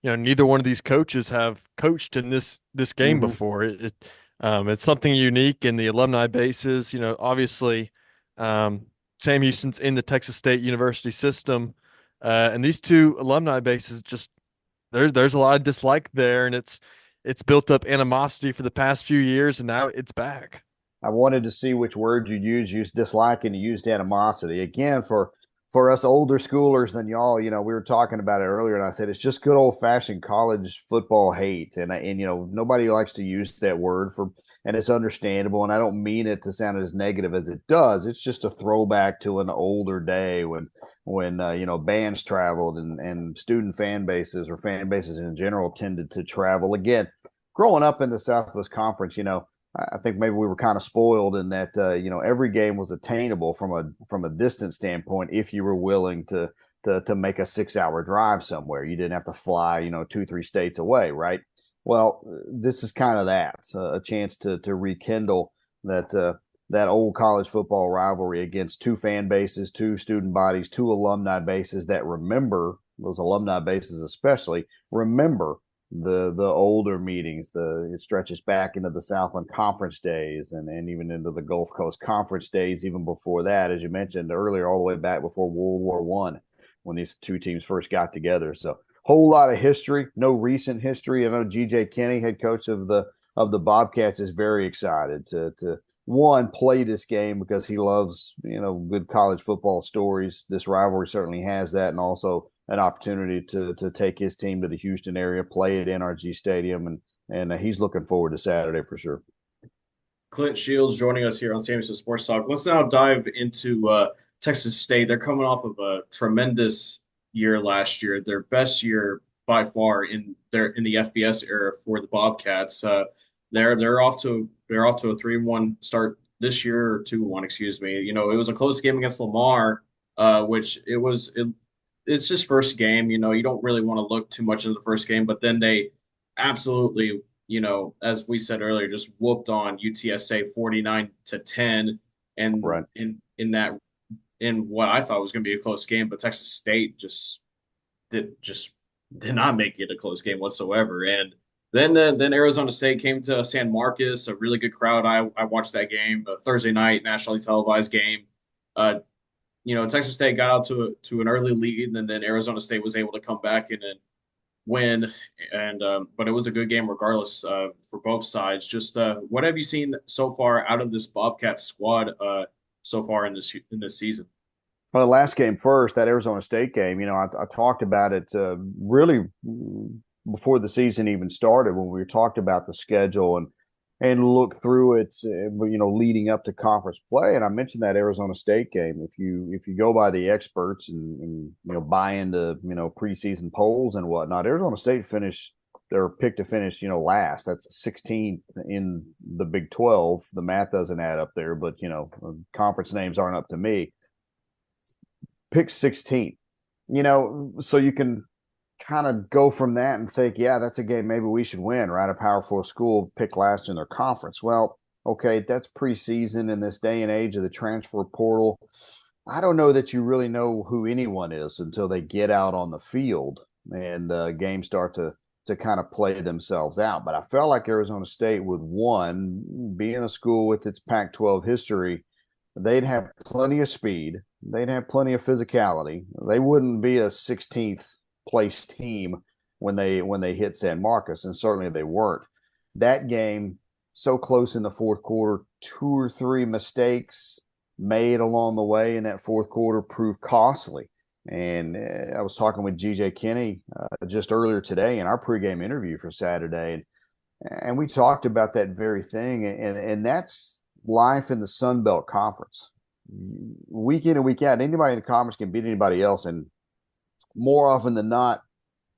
neither one of these coaches have coached in this game Mm-hmm. before. It's something unique in the alumni bases. Obviously, Sam Houston's in the Texas State University system, and these two alumni bases just there's a lot of dislike there, and it's built up animosity for the past few years, and now it's back. I wanted to see which word you use. Use dislike and you used animosity. Again, for us older schoolers than y'all, we were talking about it earlier, and I said it's just good old fashioned college football hate, and nobody likes to use that word and it's understandable, and I don't mean it to sound as negative as it does. It's just a throwback to an older day when bands traveled and student fan bases or fan bases in general tended to travel. Again, growing up in the Southwest Conference, I think maybe we were kind of spoiled in that every game was attainable from a distance standpoint if you were willing to make a 6 hour drive somewhere. You didn't have to fly 2-3 states away, right? Well, this is kind of that a chance to rekindle that old college football rivalry against two fan bases, two student bodies, two alumni bases that remember those alumni bases especially remember the older meetings. It stretches back into the Southland Conference days and even into the Gulf Coast Conference days, even before that, as you mentioned earlier, all the way back before World War One, when these two teams first got together. So whole lot of history, no recent history. I know GJ Kinney, head coach of the Bobcats, is very excited to one play this game because he loves good college football stories. This rivalry certainly has that, and also an opportunity to take his team to the Houston area, play at NRG Stadium, and he's looking forward to Saturday for sure. Clint Shields joining us here on Sam Houston Sports Talk. Let's now dive into Texas State. They're coming off of a tremendous year last year, their best year by far in the FBS era for the Bobcats. They're off to a 3-1 start this year, or 2-1, excuse me. It was a close game against Lamar, which it's just first game. You don't really want to look too much into the first game, but then they absolutely, as we said earlier, just whooped on UTSA 49-10, and Right. in what I thought was going to be a close game, but Texas State just did not make it a close game whatsoever. And then Arizona State came to San Marcos, a really good crowd. I watched that game, a Thursday night nationally televised game. Uh, Texas State got out to an early lead, and then Arizona State was able to come back and win. And but it was a good game regardless for both sides. Just what have you seen so far out of this Bobcat squad so far in this season? Well, the last game first, that Arizona State game, I talked about it really before the season even started when we talked about the schedule and look through it, leading up to conference play. And I mentioned that Arizona State game. If you go by the experts and buy into preseason polls and whatnot, Arizona State finished their pick to finish last. That's 16th in the Big 12. The math doesn't add up there, but conference names aren't up to me. Pick 16th. So you can kind of go from that and think, yeah, that's a game maybe we should win, right? A Power Four school picked last in their conference. Well, okay, that's preseason in this day and age of the transfer portal. I don't know that you really know who anyone is until they get out on the field and games start to kind of play themselves out. But I felt like Arizona State would, one, being a school with its Pac-12 history, they'd have plenty of speed. They'd have plenty of physicality. They wouldn't be a 16th place team when they hit San Marcos, and certainly they weren't. That game, so close in the fourth quarter, 2 or 3 mistakes made along the way in that fourth quarter proved costly. And I was talking with GJ Kinney just earlier today in our pregame interview for Saturday, and we talked about that very thing, and that's life in the Sun Belt Conference. Week in and week out, anybody in the conference can beat anybody else, and more often than not,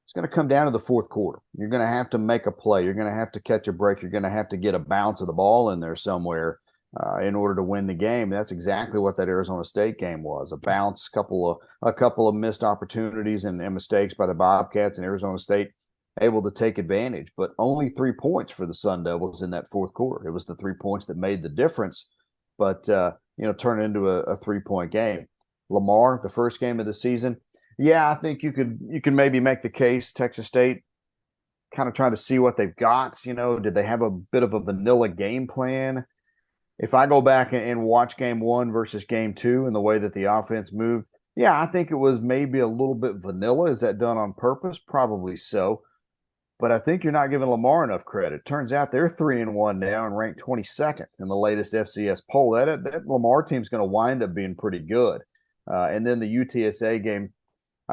it's going to come down to the fourth quarter. You're going to have to make a play. You're going to have to catch a break. You're going to have to get a bounce of the ball in there somewhere in order to win the game. That's exactly what that Arizona State game was: a bounce, a couple of missed opportunities and mistakes by the Bobcats, and Arizona State able to take advantage. But only 3 points for the Sun Devils in that fourth quarter. It was the 3 points that made the difference, but turn into a 3-point game. Lamar, the first game of the season. Yeah, I think you can maybe make the case Texas State kind of trying to see what they've got. Did they have a bit of a vanilla game plan? If I go back and watch game one versus game two and the way that the offense moved, yeah, I think it was maybe a little bit vanilla. Is that done on purpose? Probably so. But I think you're not giving Lamar enough credit. Turns out they're 3-1 now and ranked 22nd in the latest FCS poll. That Lamar team's going to wind up being pretty good. And then the UTSA game,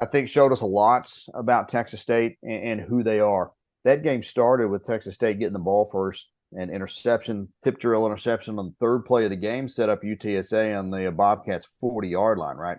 I think, showed us a lot about Texas State and who they are. That game started with Texas State getting the ball first, and interception, tip drill interception on the third play of the game set up UTSA on the Bobcats 40-yard line, right?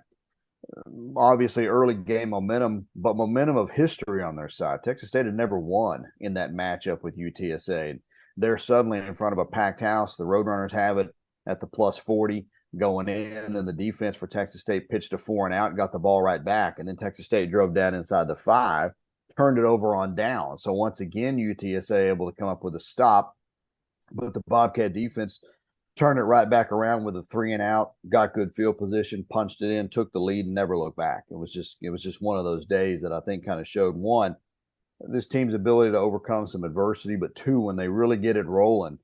Obviously early game momentum, but momentum of history on their side. Texas State had never won in that matchup with UTSA. They're suddenly in front of a packed house. The Roadrunners have it at the plus 40 going in, and the defense for Texas State pitched a 4 and out, got the ball right back, and then Texas State drove down inside the 5, turned it over on down. So once again, UTSA able to come up with a stop, but the Bobcat defense turned it right back around with a 3 and out, got good field position, punched it in, took the lead, and never looked back. It was just one of those days that I think kind of showed, one, this team's ability to overcome some adversity, but two, when they really get it rolling,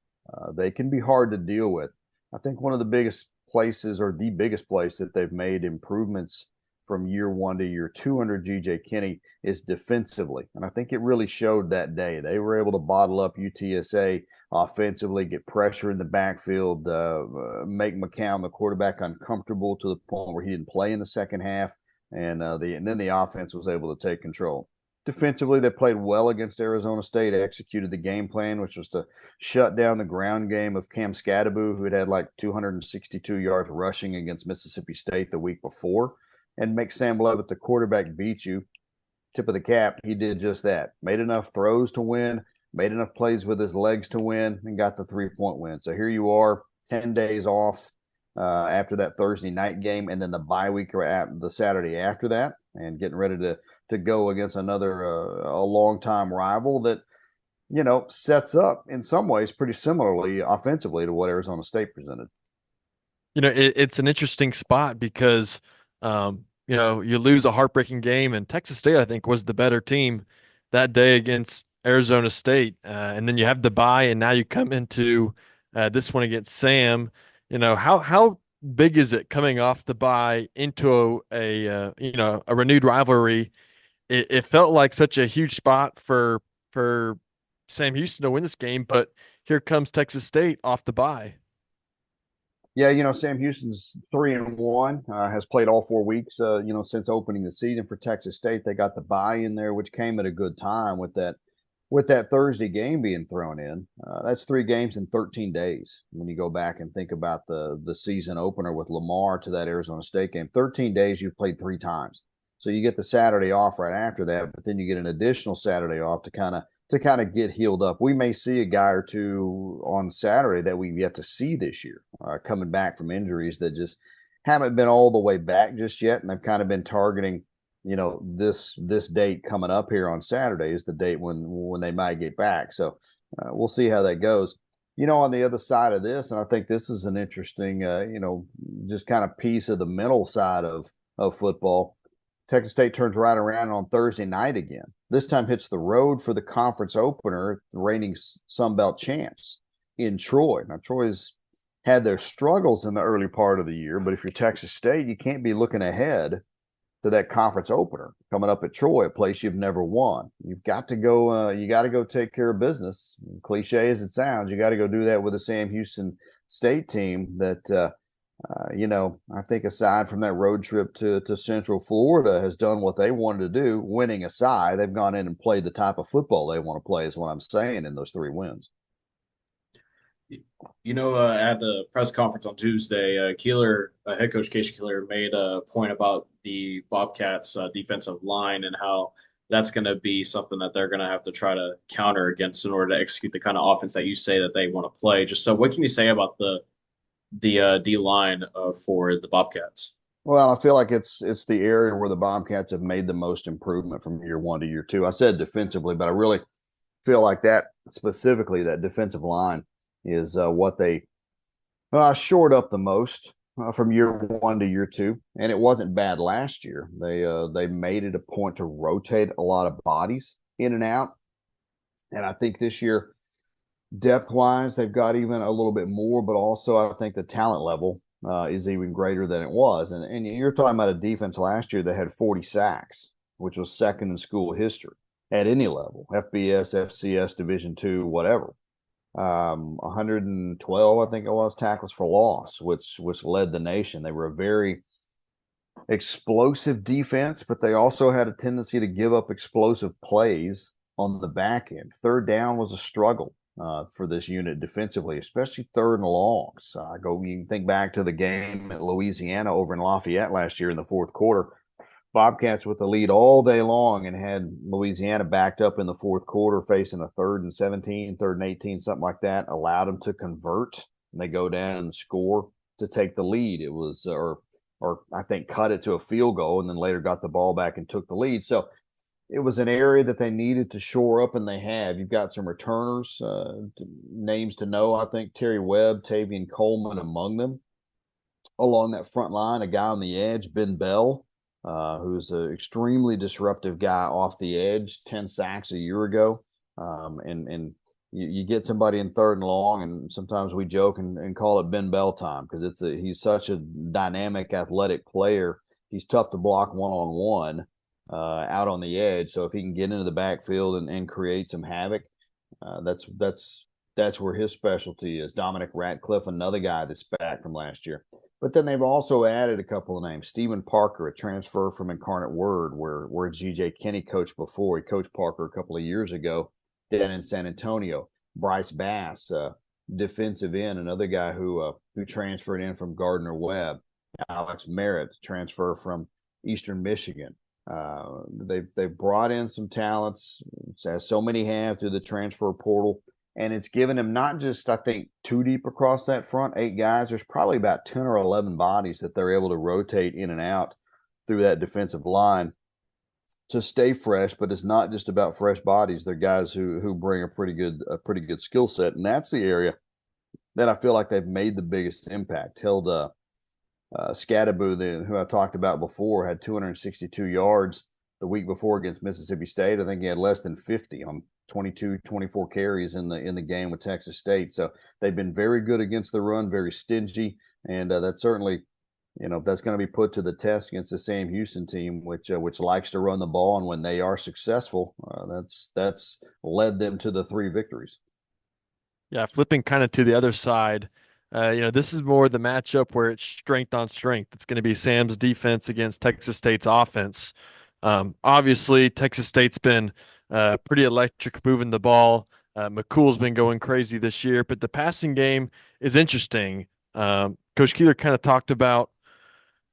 they can be hard to deal with. I think one of the biggest places, or the biggest place that they've made improvements from year one to year two under GJ Kinney is defensively. And I think it really showed that day. They were able to bottle up UTSA offensively, get pressure in the backfield, make McCown, the quarterback, uncomfortable to the point where he didn't play in the second half. And then the offense was able to take control. Defensively, they played well against Arizona State, executed the game plan, which was to shut down the ground game of Cam Scadaboo, who had like 262 yards rushing against Mississippi State the week before, and make Sam Levitt, the quarterback, beat you. Tip of the cap, he did just that. Made enough throws to win, made enough plays with his legs to win, and got the 3-point win. So here you are, 10 days off after that Thursday night game, and then the bye week or the Saturday after that, and getting ready to go against another a longtime rival that sets up in some ways pretty similarly offensively to what Arizona State presented. It's an interesting spot because you lose a heartbreaking game, and Texas State, I think, was the better team that day against Arizona State. And then you have the bye, and now you come into this one against Sam. How big is it coming off the bye into a renewed rivalry? It felt like such a huge spot for Sam Houston to win this game, but here comes Texas State off the bye. Yeah, Sam Houston's 3-1, has played all 4 weeks, since opening the season for Texas State. They got the bye in there, which came at a good time with that Thursday game being thrown in. That's 3 games in 13 days. When you go back and think about the season opener with Lamar to that Arizona State game, 13 days you've played 3 times. So you get the Saturday off right after that, but then you get an additional Saturday off to kind of get healed up. We may see a guy or two on Saturday that we've yet to see this year, coming back from injuries that just haven't been all the way back just yet, and they've kind of been targeting, this date coming up here on Saturday is the date when they might get back. So we'll see how that goes. On the other side of this, and I think this is an interesting, just kind of piece of the mental side of football. Texas State turns right around on Thursday night again. This time hits the road for the conference opener, the reigning Sun Belt champs in Troy. Now, Troy's had their struggles in the early part of the year, but if you're Texas State, you can't be looking ahead to that conference opener coming up at Troy, a place you've never won. You've got to go. You got to go take care of business. Cliche as it sounds, you got to go do that with a Sam Houston State team that. I think aside from that road trip to Central Florida has done what they wanted to do, winning aside, they've gone in and played the type of football they want to play is what I'm saying in those 3 wins. At the press conference on Tuesday, head coach Casey Keeler made a point about the Bobcats defensive line and how that's going to be something that they're going to have to try to counter against in order to execute the kind of offense that you say that they want to play. Just so what can you say about the D line for the Bobcats? Well, I feel like it's the area where the Bobcats have made the most improvement from year one to year two. I said defensively, but I really feel like that specifically, that defensive line is what they shored up the most from year one to year two. And it wasn't bad last year. They made it a point to rotate a lot of bodies in and out. And I think this year, depth-wise, they've got even a little bit more, but also I think the talent level is even greater than it was. And you're talking about a defense last year that had 40 sacks, which was second in school history at any level, FBS, FCS, Division II, whatever. 112, I think it was, tackles for loss, which led the nation. They were a very explosive defense, but they also had a tendency to give up explosive plays on the back end. Third down was a struggle for this unit defensively, especially third and longs. You can think back to the game at Louisiana over in Lafayette last year in the fourth quarter. Bobcats with the lead all day long and had Louisiana backed up in the fourth quarter facing a 3rd and 17, 3rd and 18, something like that, allowed them to convert, and they go down and score to take the lead. It was, or I think cut it to a field goal and then later got the ball back and took the lead. So it was an area that they needed to shore up, and they have. You've got some returners, names to know. I think Terry Webb, Tavian Coleman among them. Along that front line, a guy on the edge, Ben Bell, who's an extremely disruptive guy off the edge, 10 sacks a year ago. And you get somebody in third and long, and sometimes we joke and call it Ben Bell time because he's such a dynamic, athletic player. He's tough to block one-on-one out on the edge. So if he can get into the backfield and create some havoc, that's where his specialty is. Dominic Ratcliffe, another guy that's back from last year. But then they've also added a couple of names. Stephen Parker, a transfer from Incarnate Word, where G.J. Kinney coached before. He coached Parker a couple of years ago down in San Antonio. Bryce Bass, defensive end, another guy who transferred in from Gardner Webb. Alex Merritt, transfer from Eastern Michigan. They've brought in some talents, as so many have, through the transfer portal. And it's given him not just, I think, too deep across that front, 8 guys. There's probably about 10 or 11 bodies that they're able to rotate in and out through that defensive line to stay fresh. But it's not just about fresh bodies. They're guys who bring a pretty good skill set, and that's the area that I feel like they've made the biggest impact. Held Scadaboo, who I talked about before, had 262 yards the week before against Mississippi State. I think he had less than 50 on 22, 24 carries in the game with Texas State. So they've been very good against the run, very stingy, and that's certainly, that's going to be put to the test against the Sam Houston team, which likes to run the ball, and when they are successful, that's led them to the 3 victories. Yeah, flipping kind of to the other side, this is more the matchup where it's strength on strength. It's going to be Sam's defense against Texas State's offense. Obviously, Texas State's been pretty electric moving the ball. McCool's been going crazy this year, but the passing game is interesting. Coach Keeler kind of talked about,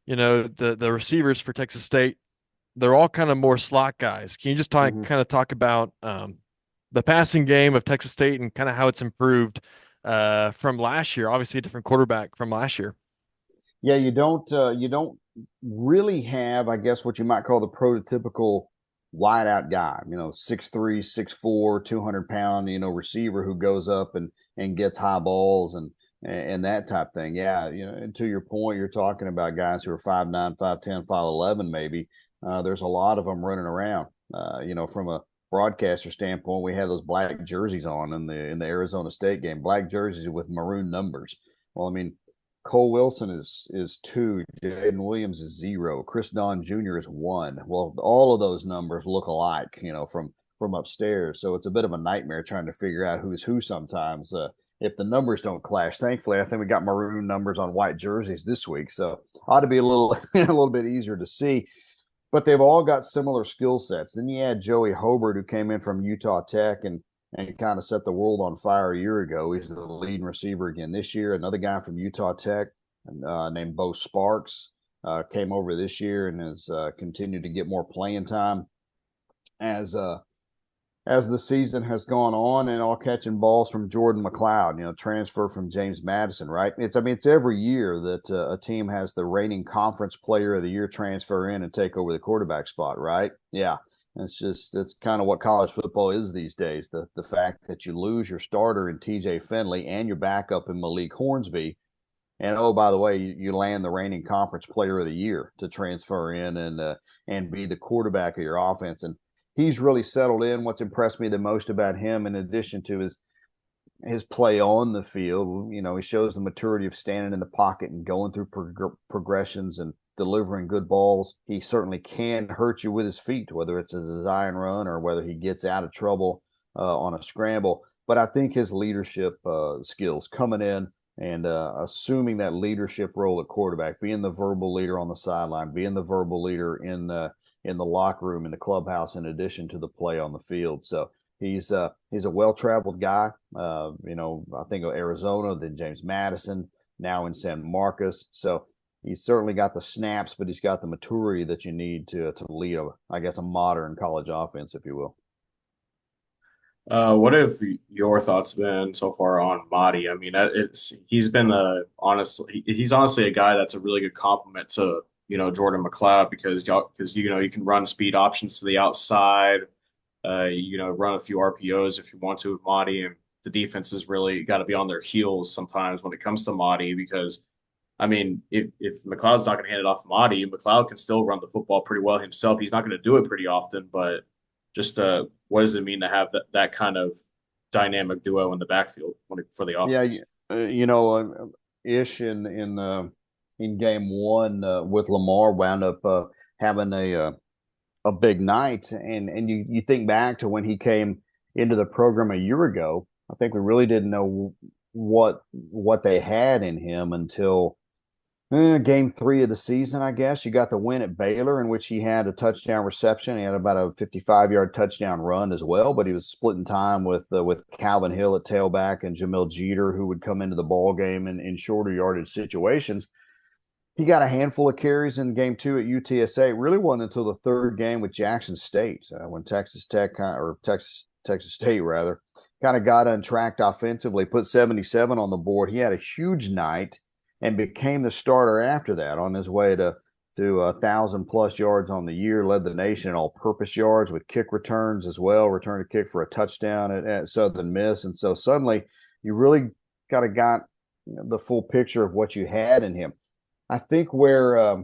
the receivers for Texas State. They're all kind of more slot guys. Can you just kind of talk about the passing game of Texas State and kind of how it's improved from last year? Obviously, a different quarterback from last year. Yeah, you don't really have, I guess, what you might call the prototypical wide-out guy. 6'3", 6'4", 200-pound, receiver who goes up and gets high balls and that type thing. Yeah, and to your point, you're talking about guys who are 5'9", 5'10", 5'11", maybe. There's a lot of them running around. From a broadcaster standpoint, we had those black jerseys on in the Arizona State game, black jerseys with maroon numbers. Well, I mean, Cole Wilson is 2, Jaden Williams is 0, Chris Don Jr. is 1. Well, all of those numbers look alike, from upstairs. So it's a bit of a nightmare trying to figure out who's who sometimes if the numbers don't clash. Thankfully, I think we got maroon numbers on white jerseys this week, so ought to be a little bit easier to see. But they've all got similar skill sets. Then you had Joey Hobart, who came in from Utah Tech and kind of set the world on fire a year ago. He's the leading receiver again this year. Another guy from Utah Tech named Bo Sparks came over this year and has continued to get more playing time as the season has gone on, and all catching balls from Jordan McLeod, transfer from James Madison, right? It's every year that a team has the reigning conference player of the year transfer in and take over the quarterback spot, right? Yeah. That's kind of what college football is these days. The fact that you lose your starter in TJ Finley and your backup in Malik Hornsby. And, oh, by the way, you land the reigning conference player of the year to transfer in and be the quarterback of your offense. And he's really settled in. What's impressed me the most about him, in addition to his play on the field, he shows the maturity of standing in the pocket and going through progressions and delivering good balls. He certainly can hurt you with his feet, whether it's a design run or whether he gets out of trouble on a scramble. But I think his leadership skills coming in and assuming that leadership role at quarterback, being the verbal leader on the sideline, being the verbal leader in the locker room, in the clubhouse, in addition to the play on the field. So he's a well-traveled guy. I think of Arizona, then James Madison, now in San Marcos. So he's certainly got the snaps, but he's got the maturity that you need to lead a modern college offense, if you will. What have your thoughts been so far on Mahdi? I mean, he's been he's honestly a guy that's a really good compliment to Jordan McLeod because you can run speed options to the outside, run a few RPOs if you want to with Mahdi, and the defense has really got to be on their heels sometimes when it comes to Mahdi because I mean, if McLeod's not going to hand it off to Mahdi, McLeod can still run the football pretty well himself. He's not going to do it pretty often, but just what does it mean to have that kind of dynamic duo in the backfield for the offense? Yeah, Ish in game one with Lamar wound up having a big night, and you think back to when he came into the program a year ago. I think we really didn't know what they had in him until game 3 of the season, I guess. You got the win at Baylor, in which he had a touchdown reception. He had about a 55-yard touchdown run as well, but he was splitting time with Calvin Hill at tailback and Jamil Jeter, who would come into the ball game in shorter yardage situations. He got a handful of carries in game 2 at UTSA. It really wasn't until the third game with Jackson State when Texas State rather kind of got untracked offensively, put 77 on the board. He had a huge night and became the starter after that on his way to 1,000+ yards on the year, led the nation in all-purpose yards with kick returns as well, returned a kick for a touchdown at Southern Miss. And so suddenly you really got the full picture of what you had in him. I think where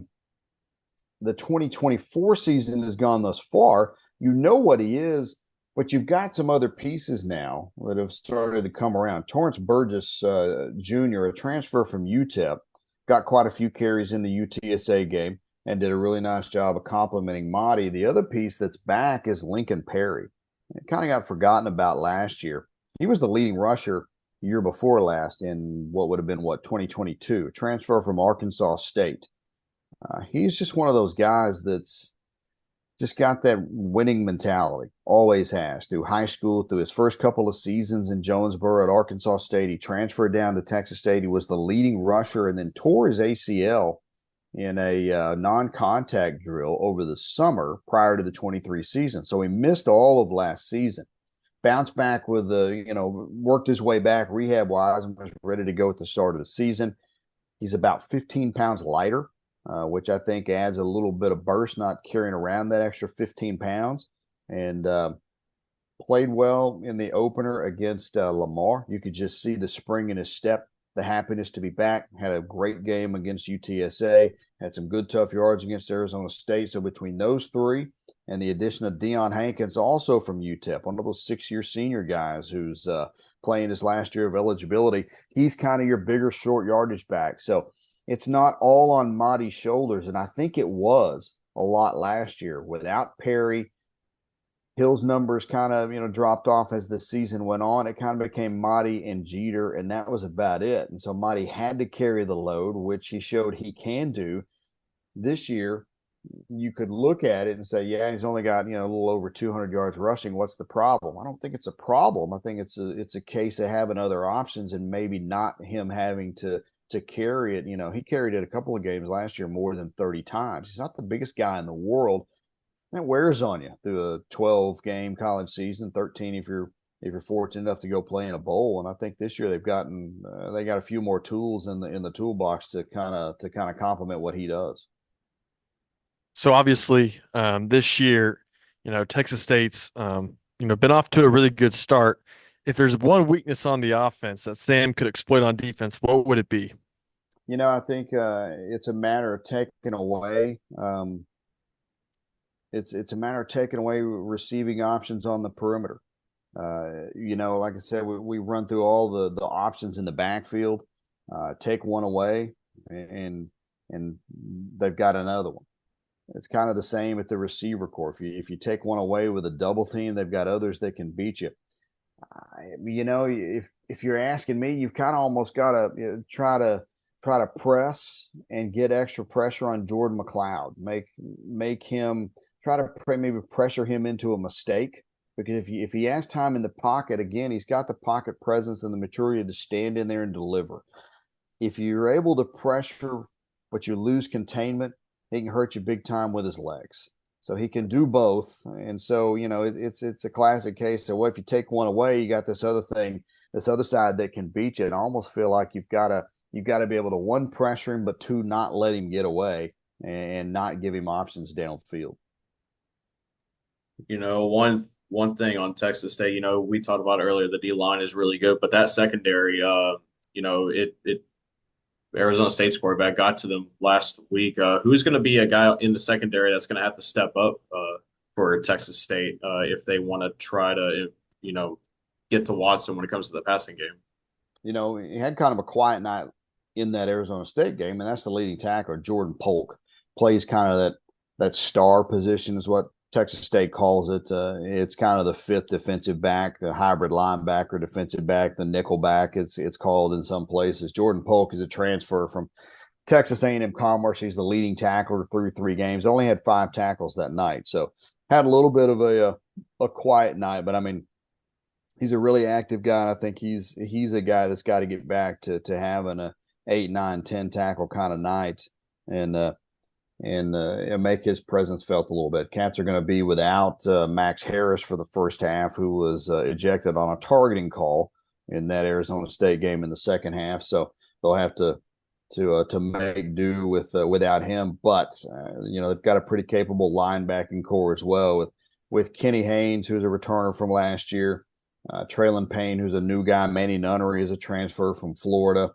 the 2024 season has gone thus far, what he is, but you've got some other pieces now that have started to come around. Torrance Burgess Jr., a transfer from UTEP, got quite a few carries in the UTSA game and did a really nice job of complimenting Mahdi. The other piece that's back is Lincoln Perry. It kind of got forgotten about last year. He was the leading rusher year before last in what would have been 2022, transfer from Arkansas State. He's just one of those guys that's just got that winning mentality, always has, through high school, through his first couple of seasons in Jonesboro at Arkansas State. He transferred down to Texas State. He was the leading rusher and then tore his ACL in a non-contact drill over the summer prior to the 23 season. So he missed all of last season. Bounced back with worked his way back rehab-wise and was ready to go at the start of the season. He's about 15 pounds lighter, which I think adds a little bit of burst, not carrying around that extra 15 pounds. And played well in the opener against Lamar. You could just see the spring in his step, the happiness to be back. Had a great game against UTSA. Had some good tough yards against Arizona State. So between those three and the addition of Deion Hankins, also from UTEP, one of those 6-year senior guys who's playing his last year of eligibility, he's kind of your bigger short yardage back. So it's not all on Mahdi's shoulders, and I think it was a lot last year. Without Perry, Hill's numbers kind of dropped off as the season went on. It kind of became Mahdi and Jeter, and that was about it. And so Mahdi had to carry the load, which he showed he can do. This year, you could look at it and say, yeah, he's only got a little over 200 yards rushing. What's the problem? I don't think it's a problem. I think it's a case of having other options and maybe not him having to carry it. He carried it a couple of games last year more than 30 times. He's not the biggest guy in the world. That wears on you through a 12-game college season, 13 if you're fortunate enough to go play in a bowl. And I think this year they got a few more tools in the toolbox to kind of complement what he does. So obviously, this year, Texas State's, been off to a really good start. If there's one weakness on the offense that Sam could exploit on defense, what would it be? I think it's a matter of taking away It's a matter of taking away receiving options on the perimeter. Like I said, we run through all the options in the backfield. Take one away, and they've got another one. It's kind of the same at the receiver core. If you take one away with a double team, they've got others that can beat you. If you're asking me, you've kind of almost got to try to press and get extra pressure on Jordan McLeod. Make him try to maybe pressure him into a mistake, because if he has time in the pocket, again, he's got the pocket presence and the maturity to stand in there and deliver. If you're able to pressure but you lose containment, he can hurt you big time with his legs. So he can do both. And so, it's a classic case of, well, if you take one away, you got this other thing, this other side that can beat you. And I almost feel like you've got to be able to, one, pressure him, but two, not let him get away and not give him options downfield. One thing on Texas State, we talked about earlier, the D line is really good, but that secondary, it Arizona State's quarterback got to them last week. Who's going to be a guy in the secondary that's going to have to step up for Texas State if they want to try to, get to Watson when it comes to the passing game? He had kind of a quiet night in that Arizona State game, and that's the leading tackler, Jordan Polk. Plays kind of that star position is what Texas State calls it. It's kind of the fifth defensive back, the hybrid linebacker, defensive back, the nickel back. It's called in some places. Jordan Polk is a transfer from Texas A&M Commerce. He's the leading tackler through 3 games. Only had 5 tackles that night, so had a little bit of a quiet night. But I mean, he's a really active guy. And I think he's a guy that's got to get back to having a 8, 9, 10 tackle kind of night, and make his presence felt a little bit. Cats are going to be without Max Harris for the first half, who was ejected on a targeting call in that Arizona State game in the second half. So they'll have to make do without him. But they've got a pretty capable linebacking core as well with Kenny Haynes, who's a returner from last year, Traylon Payne, who's a new guy, Manny Nunnery is a transfer from Florida.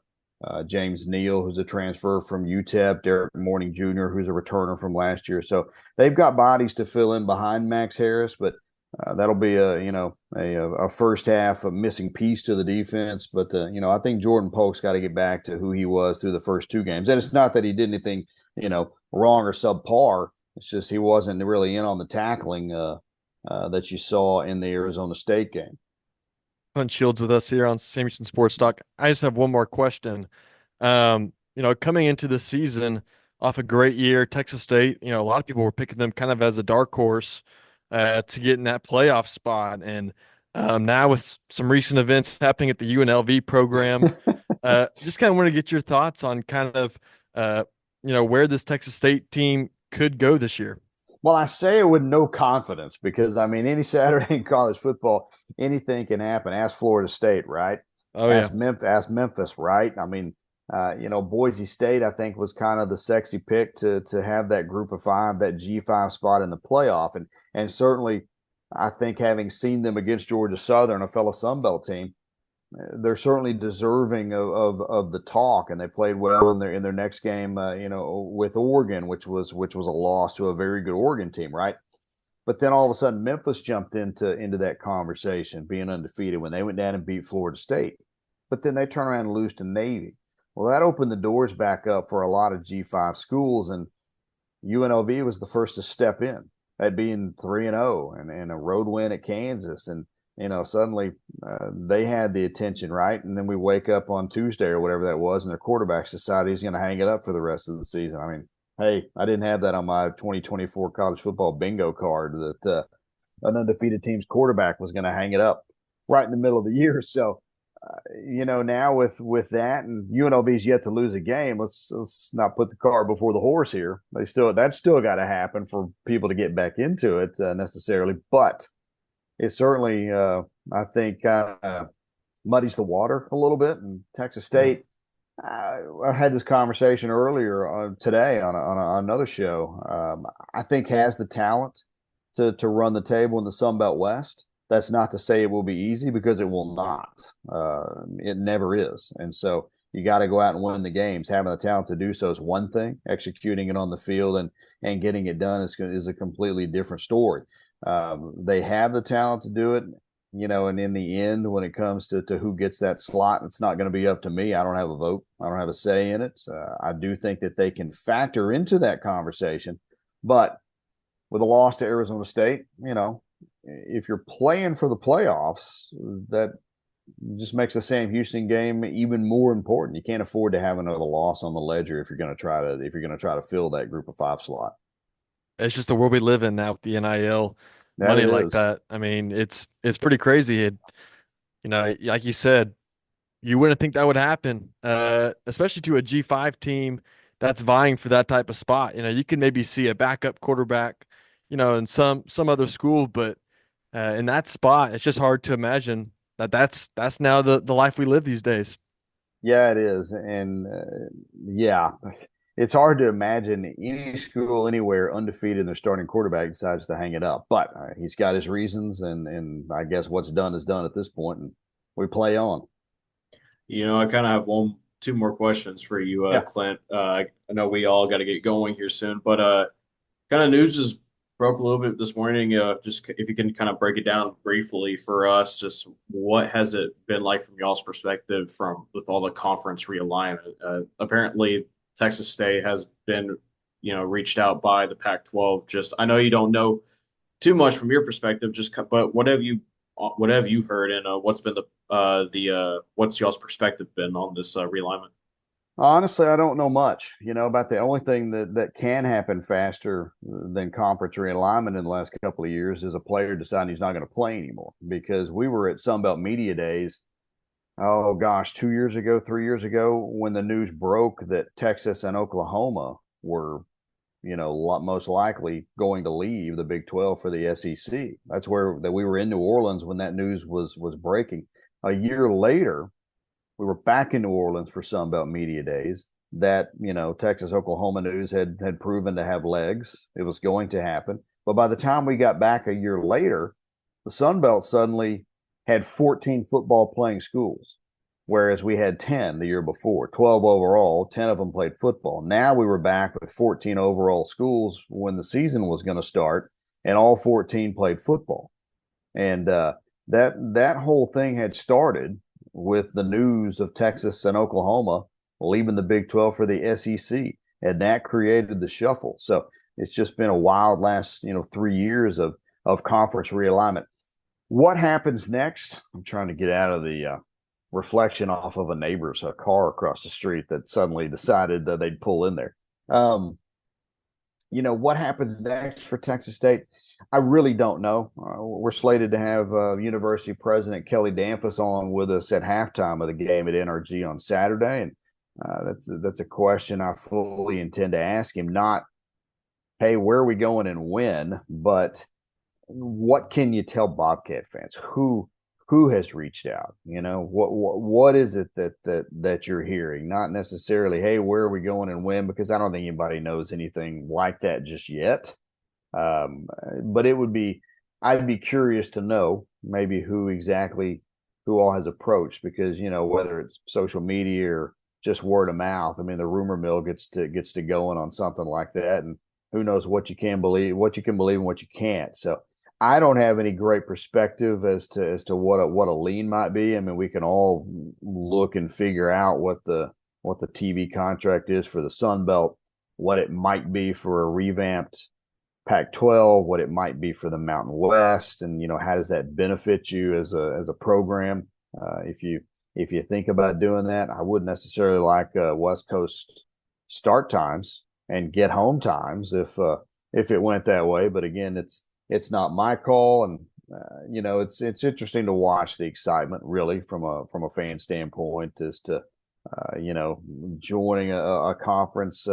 James Neal, who's a transfer from UTEP, Derek Mourning Jr., who's a returner from last year. So they've got bodies to fill in behind Max Harris, but that'll be a first half a missing piece to the defense. But I think Jordan Polk's got to get back to who he was through the first 2 games. And it's not that he did anything wrong or subpar. It's just he wasn't really in on the tackling that you saw in the Arizona State game. Clint Shields with us here on Sam Houston Sports Talk. I just have one more question. Coming into the season off a great year, Texas State, a lot of people were picking them kind of as a dark horse to get in that playoff spot. And now with some recent events happening at the UNLV program, just kind of want to get your thoughts on kind of, where this Texas State team could go this year. Well, I say it with no confidence because, I mean, any Saturday in college football, anything can happen. Ask Florida State, right? Oh, ask Memphis, right? I mean, Boise State, I think, was kind of the sexy pick to have that group of 5, that G5 spot in the playoff. And certainly, I think having seen them against Georgia Southern, a fellow Sun Belt team, they're certainly deserving of the talk, and they played well in their next game, with Oregon, which was a loss to a very good Oregon team, right? But then all of a sudden, Memphis jumped into that conversation, being undefeated when they went down and beat Florida State. But then they turned around and lose to Navy. Well, that opened the doors back up for a lot of G5 schools, and UNLV was the first to step in. That being 3-0 and a road win at Kansas, and suddenly they had the attention, right? And then we wake up on Tuesday or whatever that was, and their quarterback's decided he's going to hang it up for the rest of the season. I mean, hey, I didn't have that on my 2024 college football bingo card that an undefeated team's quarterback was going to hang it up right in the middle of the year. So, now with that, and UNLV's yet to lose a game, let's not put the cart before the horse here. That's still got to happen for people to get back into it necessarily, but it certainly, I think, muddies the water a little bit. And Texas State, I had this conversation earlier today on another show. I think has the talent to run the table in the Sun Belt West. That's not to say it will be easy, because it will not. It never is. And so You got to go out and win the games. Having the talent to do so is one thing. Executing it on the field and getting it done is a completely different story. They have the talent to do it, and in the end, when it comes to who gets that slot, it's not going to be up to me. I don't have a vote. I don't have a say in it. I do think that they can factor into that conversation, but with a loss to Arizona State, if you're playing for the playoffs, that just makes the Sam Houston game even more important. You can't afford to have another loss on the ledger if you're going to try to fill that group of 5 slot. It's just the world we live in now with the NIL That money it like is. that. I mean, it's pretty crazy. Like you said, you wouldn't think that would happen, especially to a G5 team that's vying for that type of spot. You can maybe see a backup quarterback, in some other school, but in that spot, it's just hard to imagine that's now the life we live these days. Yeah, it is, and yeah, it's hard to imagine any school anywhere undefeated and their starting quarterback decides to hang it up. But he's got his reasons, and I guess what's done is done at this point, and we play on. I kind of have two more questions for you, Yeah. Clint. I know we all got to get going here soon, but kind of news just broke a little bit this morning. Just if you can kind of break it down briefly for us, just what has it been like from y'all's perspective from with all the conference realignment? Apparently, Texas State has been, reached out by the Pac-12. Just I know you don't know too much from your perspective, but what have you heard, and what's been what's y'all's perspective been on this realignment? Honestly, I don't know much, about the only thing that can happen faster than conference realignment in the last couple of years is a player deciding he's not going to play anymore. Because we were at Sunbelt Media Days, oh gosh, 2 years ago, 3 years ago, when the news broke that Texas and Oklahoma were, most likely going to leave the Big 12 for the SEC. That's where that we were in New Orleans when that news was breaking. A year later, we were back in New Orleans for Sunbelt Media Days. That Texas Oklahoma news had proven to have legs. It was going to happen. But by the time we got back a year later, the Sun Belt suddenly had 14 football playing schools, whereas we had 10 the year before, 12 overall. 10 of them played football. Now we were back with 14 overall schools when the season was going to start, and all 14 played football. And that whole thing had started with the news of Texas and Oklahoma leaving the Big 12 for the SEC, and that created the shuffle. So it's just been a wild last 3 years of conference realignment. What happens next? I'm trying to get out of the reflection off of a neighbor's car across the street that suddenly decided that they'd pull in there. What happens next for Texas State? I really don't know. We're slated to have University President Kelly Danfus on with us at halftime of the game at NRG on Saturday, and that's a question I fully intend to ask him. Not, hey, where are we going and when, but what can you tell Bobcat fans? Who has reached out? What is it that you're hearing? Not necessarily, hey, where are we going and when? Because I don't think anybody knows anything like that just yet. But I'd be curious to know maybe who all has approached, because whether it's social media or just word of mouth. I mean, the rumor mill gets to going on something like that, and who knows what you can believe, and what you can't. So I don't have any great perspective as to what a lean might be. I mean, we can all look and figure out what the TV contract is for the Sun Belt, what it might be for a revamped Pac-12, what it might be for the Mountain West, and how does that benefit you as a program? If you think about doing that, I wouldn't necessarily like West Coast start times and get home times if it went that way. But again, it's not my call, and it's interesting to watch the excitement really from a fan standpoint as to joining a conference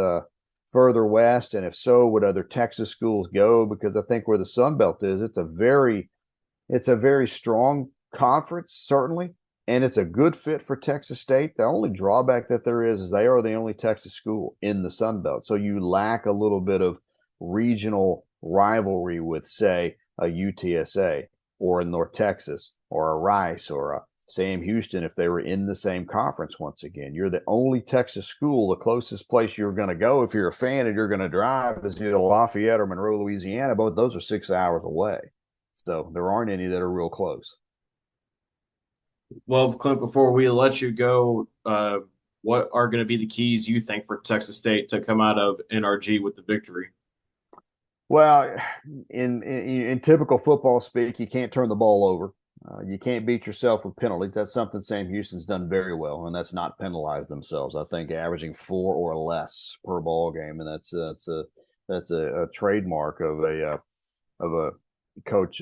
further west, and if so, would other Texas schools go? Because I think where the Sun Belt is, it's a very strong conference, certainly, and it's a good fit for Texas State. The only drawback that there is they are the only Texas school in the Sun Belt, so you lack a little bit of regional rivalry with, say, a UTSA or a North Texas or a Rice or Sam Houston if they were in the same conference once again. You're the only Texas school. The closest place you're going to go if you're a fan and you're going to drive is either Lafayette or Monroe, Louisiana. Both those are 6 hours away. So there aren't any that are real close. Well, Clint, before we let you go, what are going to be the keys you think for Texas State to come out of NRG with the victory? Well, in typical football speak, you can't turn the ball over. You can't beat yourself with penalties. That's something Sam Houston's done very well, and that's not penalized themselves. I think averaging 4 or less per ball game, and that's a trademark of a Coach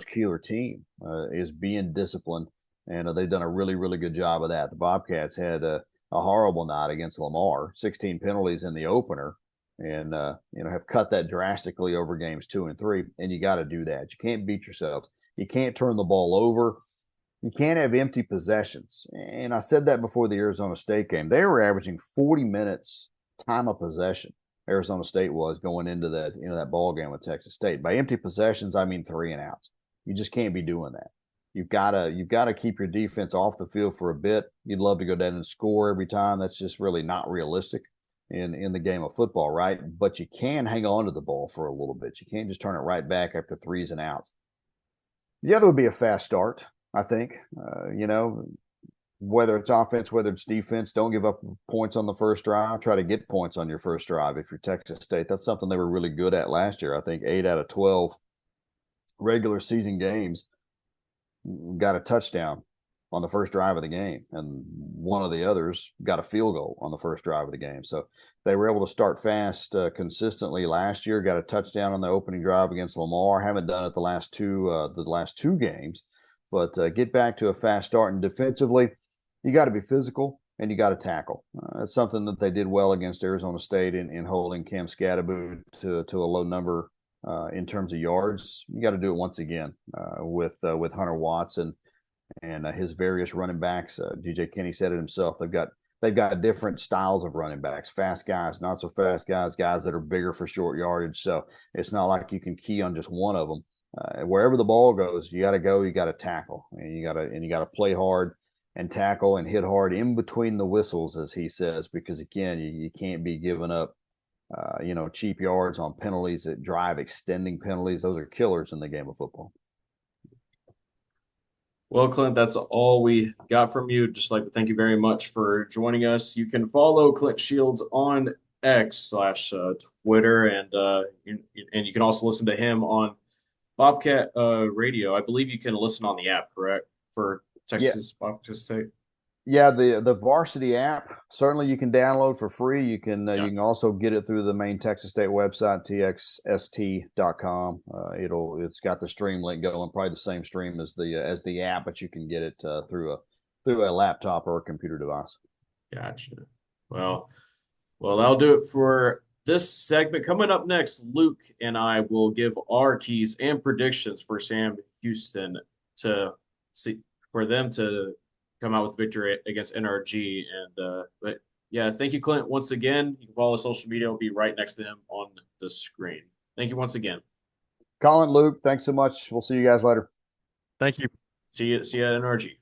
Keeler team is being disciplined, and they've done a really good job of that. The Bobcats had a horrible night against Lamar, 16 penalties in the opener, and have cut that drastically over games 2 and 3. And you got to do that. You can't beat yourselves. You can't turn the ball over. You can't have empty possessions. And I said that before the Arizona State game. They were averaging 40 minutes time of possession. Arizona State was going into that ball game with Texas State. By empty possessions, I mean 3 and outs. You just can't be doing that. You've got to keep your defense off the field for a bit. You'd love to go down and score every time. That's just really not realistic in the game of football, right? But you can hang on to the ball for a little bit. You can't just turn it right back after 3s and outs. The other would be a fast start, I think. Whether it's offense, whether it's defense, don't give up points on the first drive. Try to get points on your first drive if you're Texas State. That's something they were really good at last year. I think 8 out of 12 regular season games got a touchdown on the first drive of the game, and one of the others got a field goal on the first drive of the game. So they were able to start fast consistently last year. Got a touchdown on the opening drive against Lamar. Haven't done it the last two games, but get back to a fast start. And defensively, you got to be physical and you got to tackle. It's something that they did well against Arizona State in holding Cam Scatterboot to a low number in terms of yards. You got to do it once again with Hunter Watson and his various running backs. DJ Kenny said it himself. They've got different styles of running backs: fast guys, not so fast guys, guys that are bigger for short yardage. So it's not like you can key on just one of them. Wherever the ball goes, you got to go. You got to tackle, and you got to play hard and tackle and hit hard in between the whistles, as he says, because again, you can't be giving up cheap yards on penalties that drive extending penalties. Those are killers in the game of football. Well, Clint, that's all we got from you. Just like to thank you very much for joining us. You can follow Clint Shields on X/Twitter, and you can also listen to him on Bobcat Radio. I believe you can listen on the app, correct? For Texas Bobcat State. Yeah, the Varsity app, certainly you can download for free. You can also get it through the main Texas State website, txst.com. It's got the stream link going, probably the same stream as the app, but you can get it through a laptop or a computer device. Gotcha. Well, that'll do it for this segment. Coming up next, Luke and I will give our keys and predictions for Sam Houston for them to come out with victory against NRG. But yeah, thank you, Clint, once again. You can follow his social media. It'll be right next to him on the screen. Thank you once again. Colin, Luke, thanks so much. We'll see you guys later. Thank you. See you at NRG.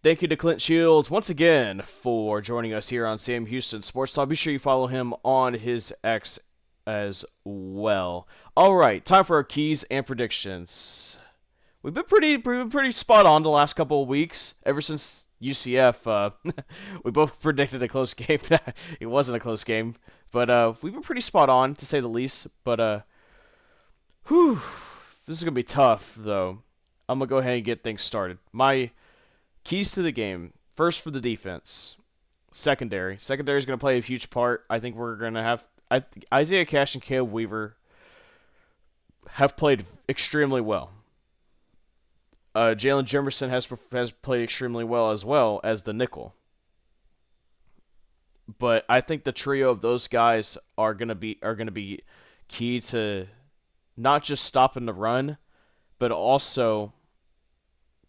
Thank you to Clint Shields once again for joining us here on Sam Houston Sports Talk. Be sure you follow him on his X as well. All right, time for our keys and predictions. We've been pretty spot on the last couple of weeks. Ever since UCF, we both predicted a close game. It wasn't a close game, but we've been pretty spot on to say the least. But this is gonna be tough though. I'm gonna go ahead and get things started. My keys to the game: first for the defense, secondary. Secondary is gonna play a huge part. I think we're gonna have Isaiah Cash and Caleb Weaver have played extremely well. Jalen Jimerson has played extremely well as the nickel. But I think the trio of those guys are gonna be key to not just stopping the run, but also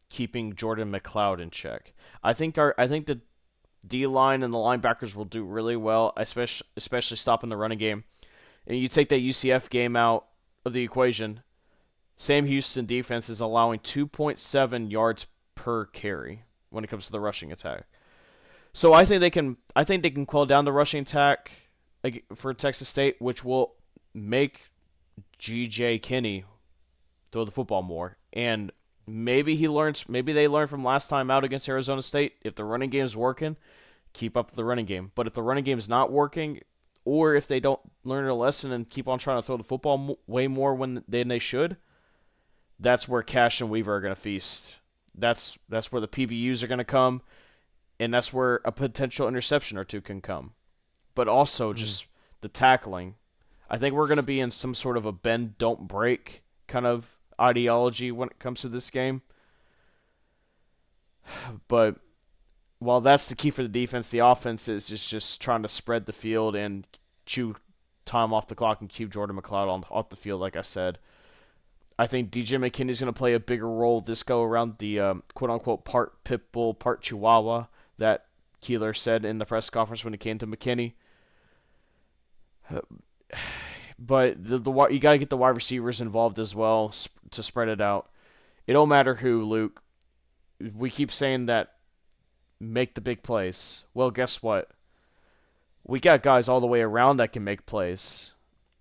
keeping Jordan McLeod in check. I think the D line and the linebackers will do really well, especially stopping the running game. And you take that UCF game out of the equation, Sam Houston defense is allowing 2.7 yards per carry when it comes to the rushing attack. So I think they can quell down the rushing attack for Texas State, which will make G.J. Kinney throw the football more. And maybe they learn from last time out against Arizona State. If the running game's working, keep up the running game. But if the running game's not working, or if they don't learn a lesson and keep on trying to throw the football way more than they should, that's where Cash and Weaver are going to feast. That's where the PBUs are going to come, and that's where a potential interception or two can come. But also just the tackling. I think we're going to be in some sort of a bend, don't break kind of ideology when it comes to this game. But while that's the key for the defense, the offense is just trying to spread the field and chew time off the clock and keep Jordan McLeod off the field, like I said. I think DJ McKinney's going to play a bigger role this go around, the quote-unquote part pit bull, part chihuahua that Keeler said in the press conference when it came to McKinney. But you got to get the wide receivers involved as well to spread it out. It don't matter who, Luke. We keep saying that make the big plays. Well, guess what? We got guys all the way around that can make plays.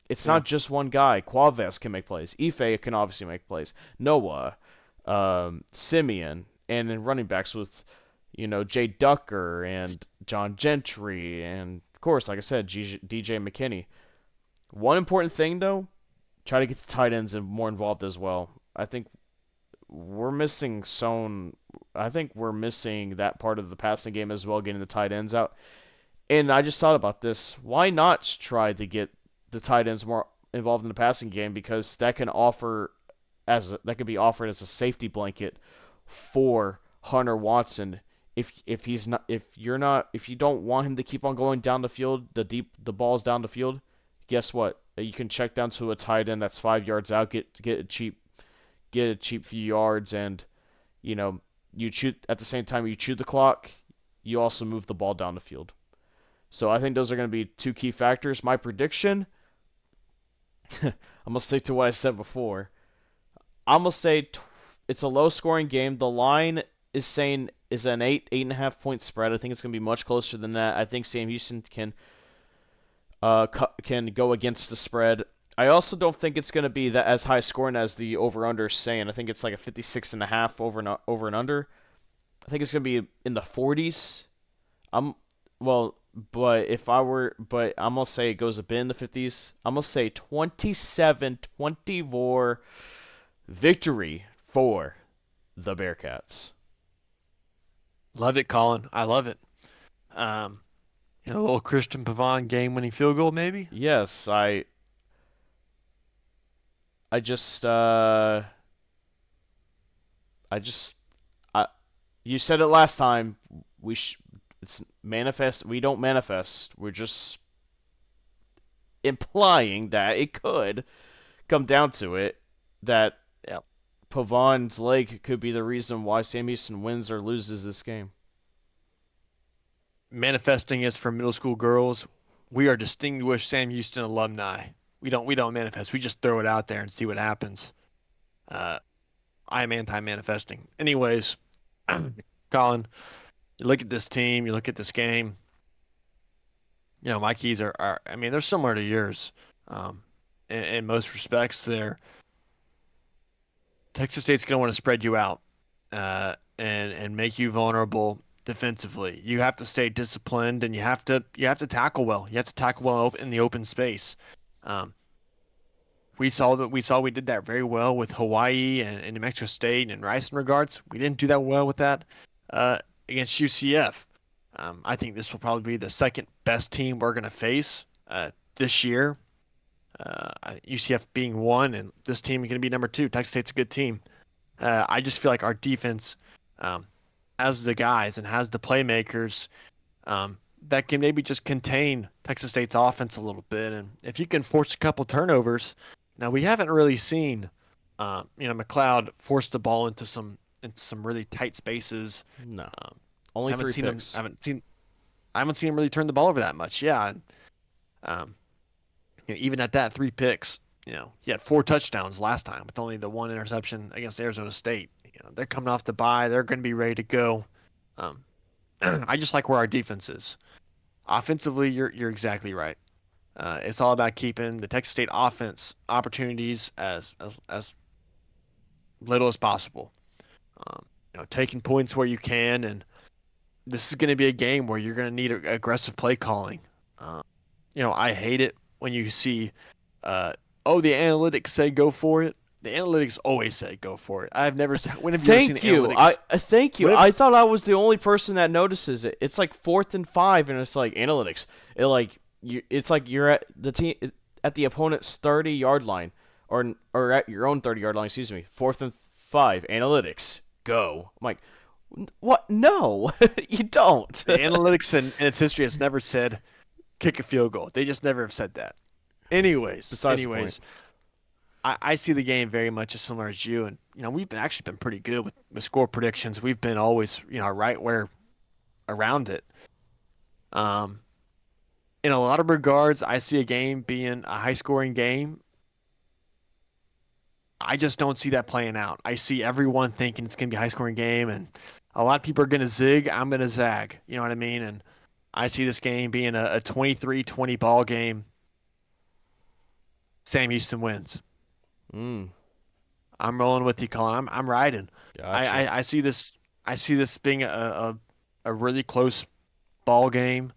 It's not just one guy. Quaves can make plays. Ife can obviously make plays. Noah, Simeon, and then running backs with, Jay Ducker and John Gentry, and of course, like I said, DJ McKinney. One important thing though, try to get the tight ends more involved as well. I think we're missing that part of the passing game as well, getting the tight ends out. And I just thought about this. Why not try to get the tight ends more involved in the passing game, because that could be offered as a safety blanket for Hunter Watson if you don't want him to keep on going down the field, the balls down the field. Guess what? You can check down to a tight end that's 5 yards out, get a cheap few yards, and you chew at the same time you chew the clock. You also move the ball down the field. So I think those are going to be two key factors. My prediction, I'm going to stick to what I said before. I'm going to say it's a low-scoring game. The line is saying is an 8.5 point spread. I think it's going to be much closer than that. I think Sam Houston can go against the spread. I also don't think it's going to be that as high scoring as the over-under is saying. I think it's like a 56.5 over and under. I think it's going to be in the 40s. I'm going to say it goes a bit in the 50s. I'm going to say 27-24 victory for the Bearcats. Love it, Colin. I love it. A little Christian Pavon game-winning field goal, maybe? Yes, you said it last time. It's manifest. We don't manifest. We're just implying that it could come down to it. That Pavon's leg could be the reason why Sam Houston wins or loses this game. Manifesting is for middle school girls. We are distinguished Sam Houston alumni. We don't manifest. We just throw it out there and see what happens. I am anti-manifesting. Anyways, Colin, you look at this team, you look at this game. My keys are they're similar to yours. In most respects, Texas State's going to want to spread you out and make you vulnerable defensively. You have to stay disciplined, and you have to tackle well. You have to tackle well in the open space. We did that very well with Hawaii and New Mexico State and Rice in regards. We didn't do that well with that against UCF. I think this will probably be the second best team we're going to face this year. UCF being 1, and this team is going to be number 2. Texas State's a good team. I just feel like our defense has the guys and has the playmakers that can maybe just contain Texas State's offense a little bit. And if you can force a couple turnovers, now we haven't really seen McLeod force the ball into some really tight spaces. No, only 3 picks. I haven't seen him really turn the ball over that much. Yeah. Even at that 3 picks, he had 4 touchdowns last time with only the 1 interception against Arizona State. They're coming off the bye. They're going to be ready to go. Um, I just like where our defense is. Offensively, you're exactly right. It's all about keeping the Texas State offense opportunities as little as possible. Taking points where you can, and this is going to be a game where you're going to need aggressive play calling. Uh, I hate it when you see, oh, the analytics say go for it. The analytics always say go for it. When have you ever seen the Thank you. analytics? Thank you. When have, I thought I was the only person that notices it. It's like 4th and 5, and it's like analytics. It's like you're at the team at the opponent's 30-yard line, or at your own 30-yard line. Excuse me. 4th and 5. Analytics. Go. I'm like, what? No, you don't. the analytics in its history has never said kick a field goal. They just never have said that. Anyways, Besides the point. I see the game very much as similar as you, and we've actually been pretty good with score predictions. We've been always right where around it. In a lot of regards, I see a game being a high scoring game. I just don't see that playing out. I see everyone thinking it's going to be a high scoring game, and a lot of people are going to zig. I'm going to zag. You know what I mean? And I see this game being a 23-20 ball game. Sam Houston wins. Mm, I'm rolling with you, Colin. I'm riding. gotcha. I see this. I see this being a really close ball game.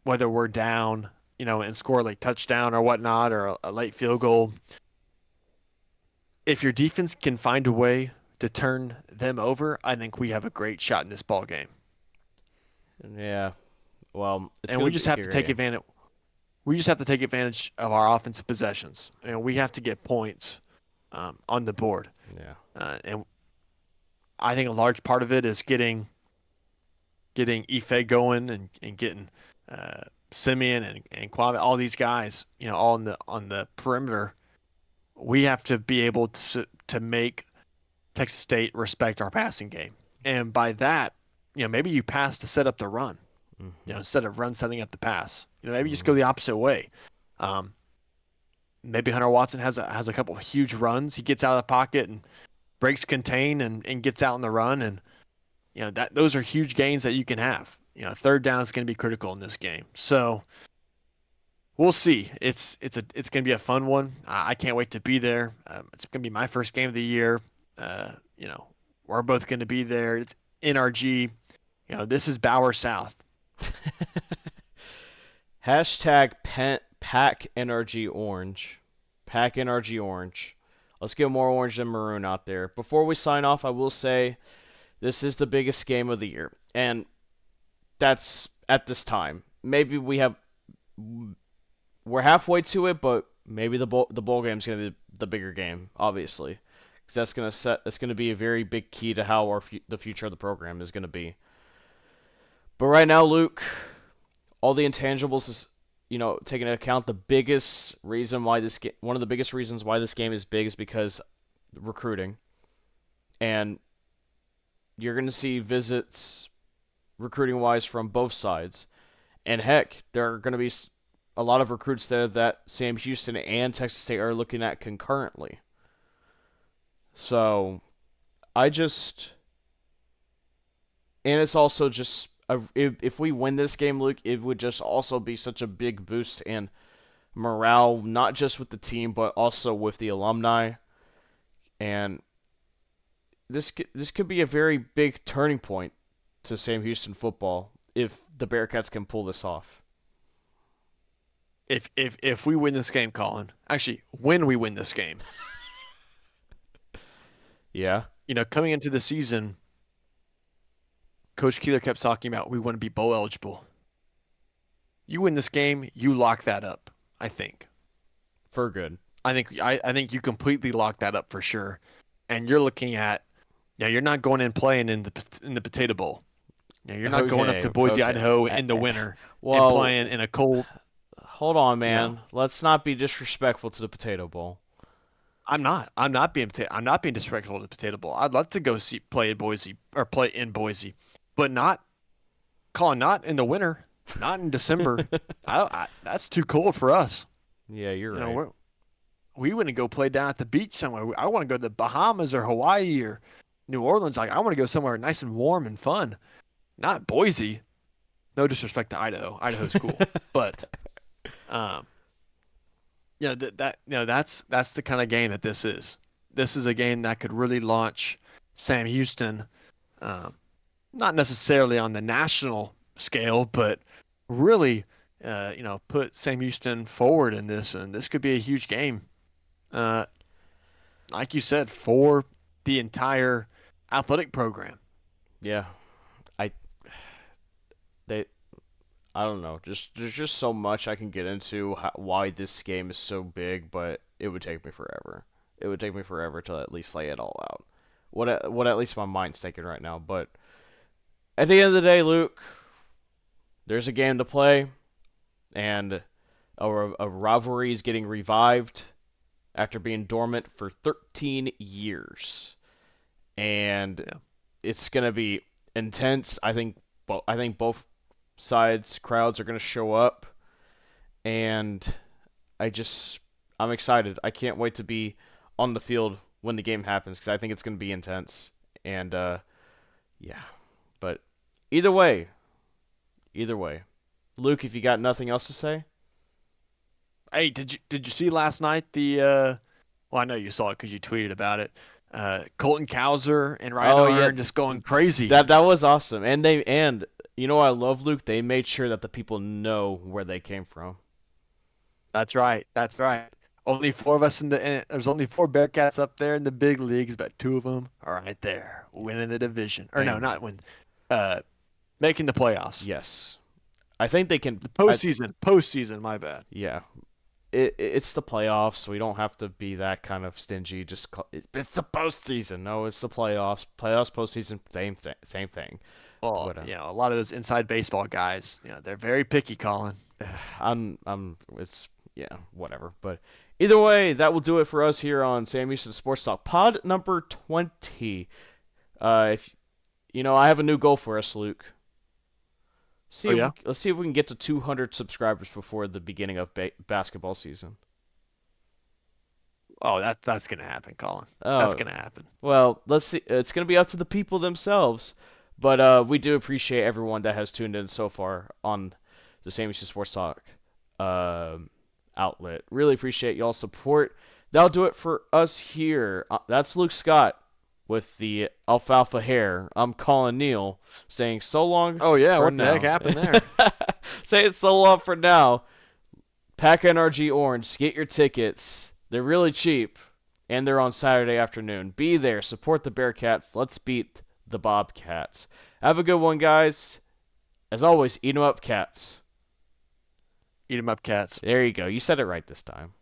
Whether we're down, and score like touchdown or whatnot, or a late field goal. If your defense can find a way to turn them over, I think we have a great shot in this ball game. Yeah. Well, And we just have to take advantage. We just have to take advantage of our offensive possessions, and we have to get points on the board. Yeah. And I think a large part of it is getting Ife going and getting Simeon and Kwame, all these guys, all on the perimeter. We have to be able to make Texas State respect our passing game, and by that, maybe you pass to set up the run. Mm-hmm. Instead of run setting up the pass. Maybe just go the opposite way. Maybe Hunter Watson has a couple of huge runs. He gets out of the pocket and breaks contain and gets out in the run, and those are huge gains that you can have. Third down is going to be critical in this game. So we'll see. It's going to be a fun one. I can't wait to be there. It's going to be my first game of the year. We're both going to be there. It's NRG. This is Bauer South. Hashtag pack NRG orange. Pack NRG orange. Let's get more orange than maroon out there. Before we sign off, I will say this is the biggest game of the year. And that's at this time. Maybe we're halfway to it, but maybe the bowl game is going to be the bigger game, obviously. Because that's going to be a very big key to how the future of the program is going to be. But right now, Luke, all the intangibles is, taking into account, one of the biggest reasons why this game is big is because recruiting. And you're going to see visits recruiting-wise from both sides. And heck, there are going to be a lot of recruits there that Sam Houston and Texas State are looking at concurrently. So, and it's also just, if we win this game, Luke, it would just also be such a big boost in morale, not just with the team, but also with the alumni. And this could be a very big turning point to Sam Houston football if the Bearcats can pull this off. If we win this game, Colin, actually, when we win this game, Yeah. Coming into the season, Coach Keeler kept talking about we want to be bowl eligible. You win this game, you lock that up, I think. For good. I think you completely lock that up for sure. And you're looking at, you're not going in playing in the Potato Bowl. You're not going up to Boise, Idaho in the winter and playing in a cold. Hold on, man. Let's not be disrespectful to the Potato Bowl. I'm not being disrespectful to the Potato Bowl. I'd love to go play in Boise, but not in the winter, not in December. That's too cold for us. Yeah, you're right. We want to go play down at the beach somewhere. I want to go to the Bahamas or Hawaii or New Orleans, like I want to go somewhere nice and warm and fun, not Boise. No disrespect to Idaho. Idaho's cool, but um, that's the kind of game that this is. This is a game that could really launch Sam Houston, um, not necessarily on the national scale, but really, put Sam Houston forward in this, and this could be a huge game. Uh, like you said, for the entire athletic program. Yeah, I they I don't know. Just there's just so much I can get into why this game is so big, but it would take me forever. It would take me forever to at least lay it all out. What at least my mind's thinking right now. But at the end of the day, Luke, there's a game to play, and a rivalry is getting revived after being dormant for 13 years, and it's gonna be intense. I think both sides crowds are gonna show up, and I'm excited. I can't wait to be on the field when the game happens because I think it's gonna be intense. And yeah, but either way, Luke, if you got nothing else to say. Hey, did you see last night well, I know you saw it because you tweeted about it. Colton Cowser and Ryan Arn just going crazy. That was awesome, and you know what I love, Luke. They made sure that the people know where they came from. That's right. That's right. Only four of us there's only four Bearcats up there in the big leagues, but two of them are right there winning the division. Or no, not win, making the playoffs. Yes, I think they can. The postseason. My bad. Yeah, it's the playoffs, so we don't have to be that kind of stingy. It's the postseason. No, it's the playoffs. Playoffs, postseason, same thing. Well, But, a lot of those inside baseball guys, they're very picky, Colin. It's whatever. But either way, that will do it for us here on Sam Houston Sports Talk, pod number 20. If I have a new goal for us, Luke. Let's see if we can get to 200 subscribers before the beginning of basketball season. Oh, that's gonna happen, Colin. Oh, that's gonna happen. Well, let's see. It's gonna be up to the people themselves, but we do appreciate everyone that has tuned in so far on the Sam Houston Sports Talk outlet. Really appreciate y'all's support. That'll do it for us here. That's Luke Scott with the alfalfa hair. I'm Colin Neal saying so long. Oh yeah, what now. the heck happened there? Saying so long for now. Pack NRG Orange. Get your tickets. They're really cheap, and they're on Saturday afternoon. Be there. Support the Bearcats. Let's beat the Bobcats. Have a good one, guys. As always, eat 'em up, cats. Eat 'em up, cats. There you go. You said it right this time.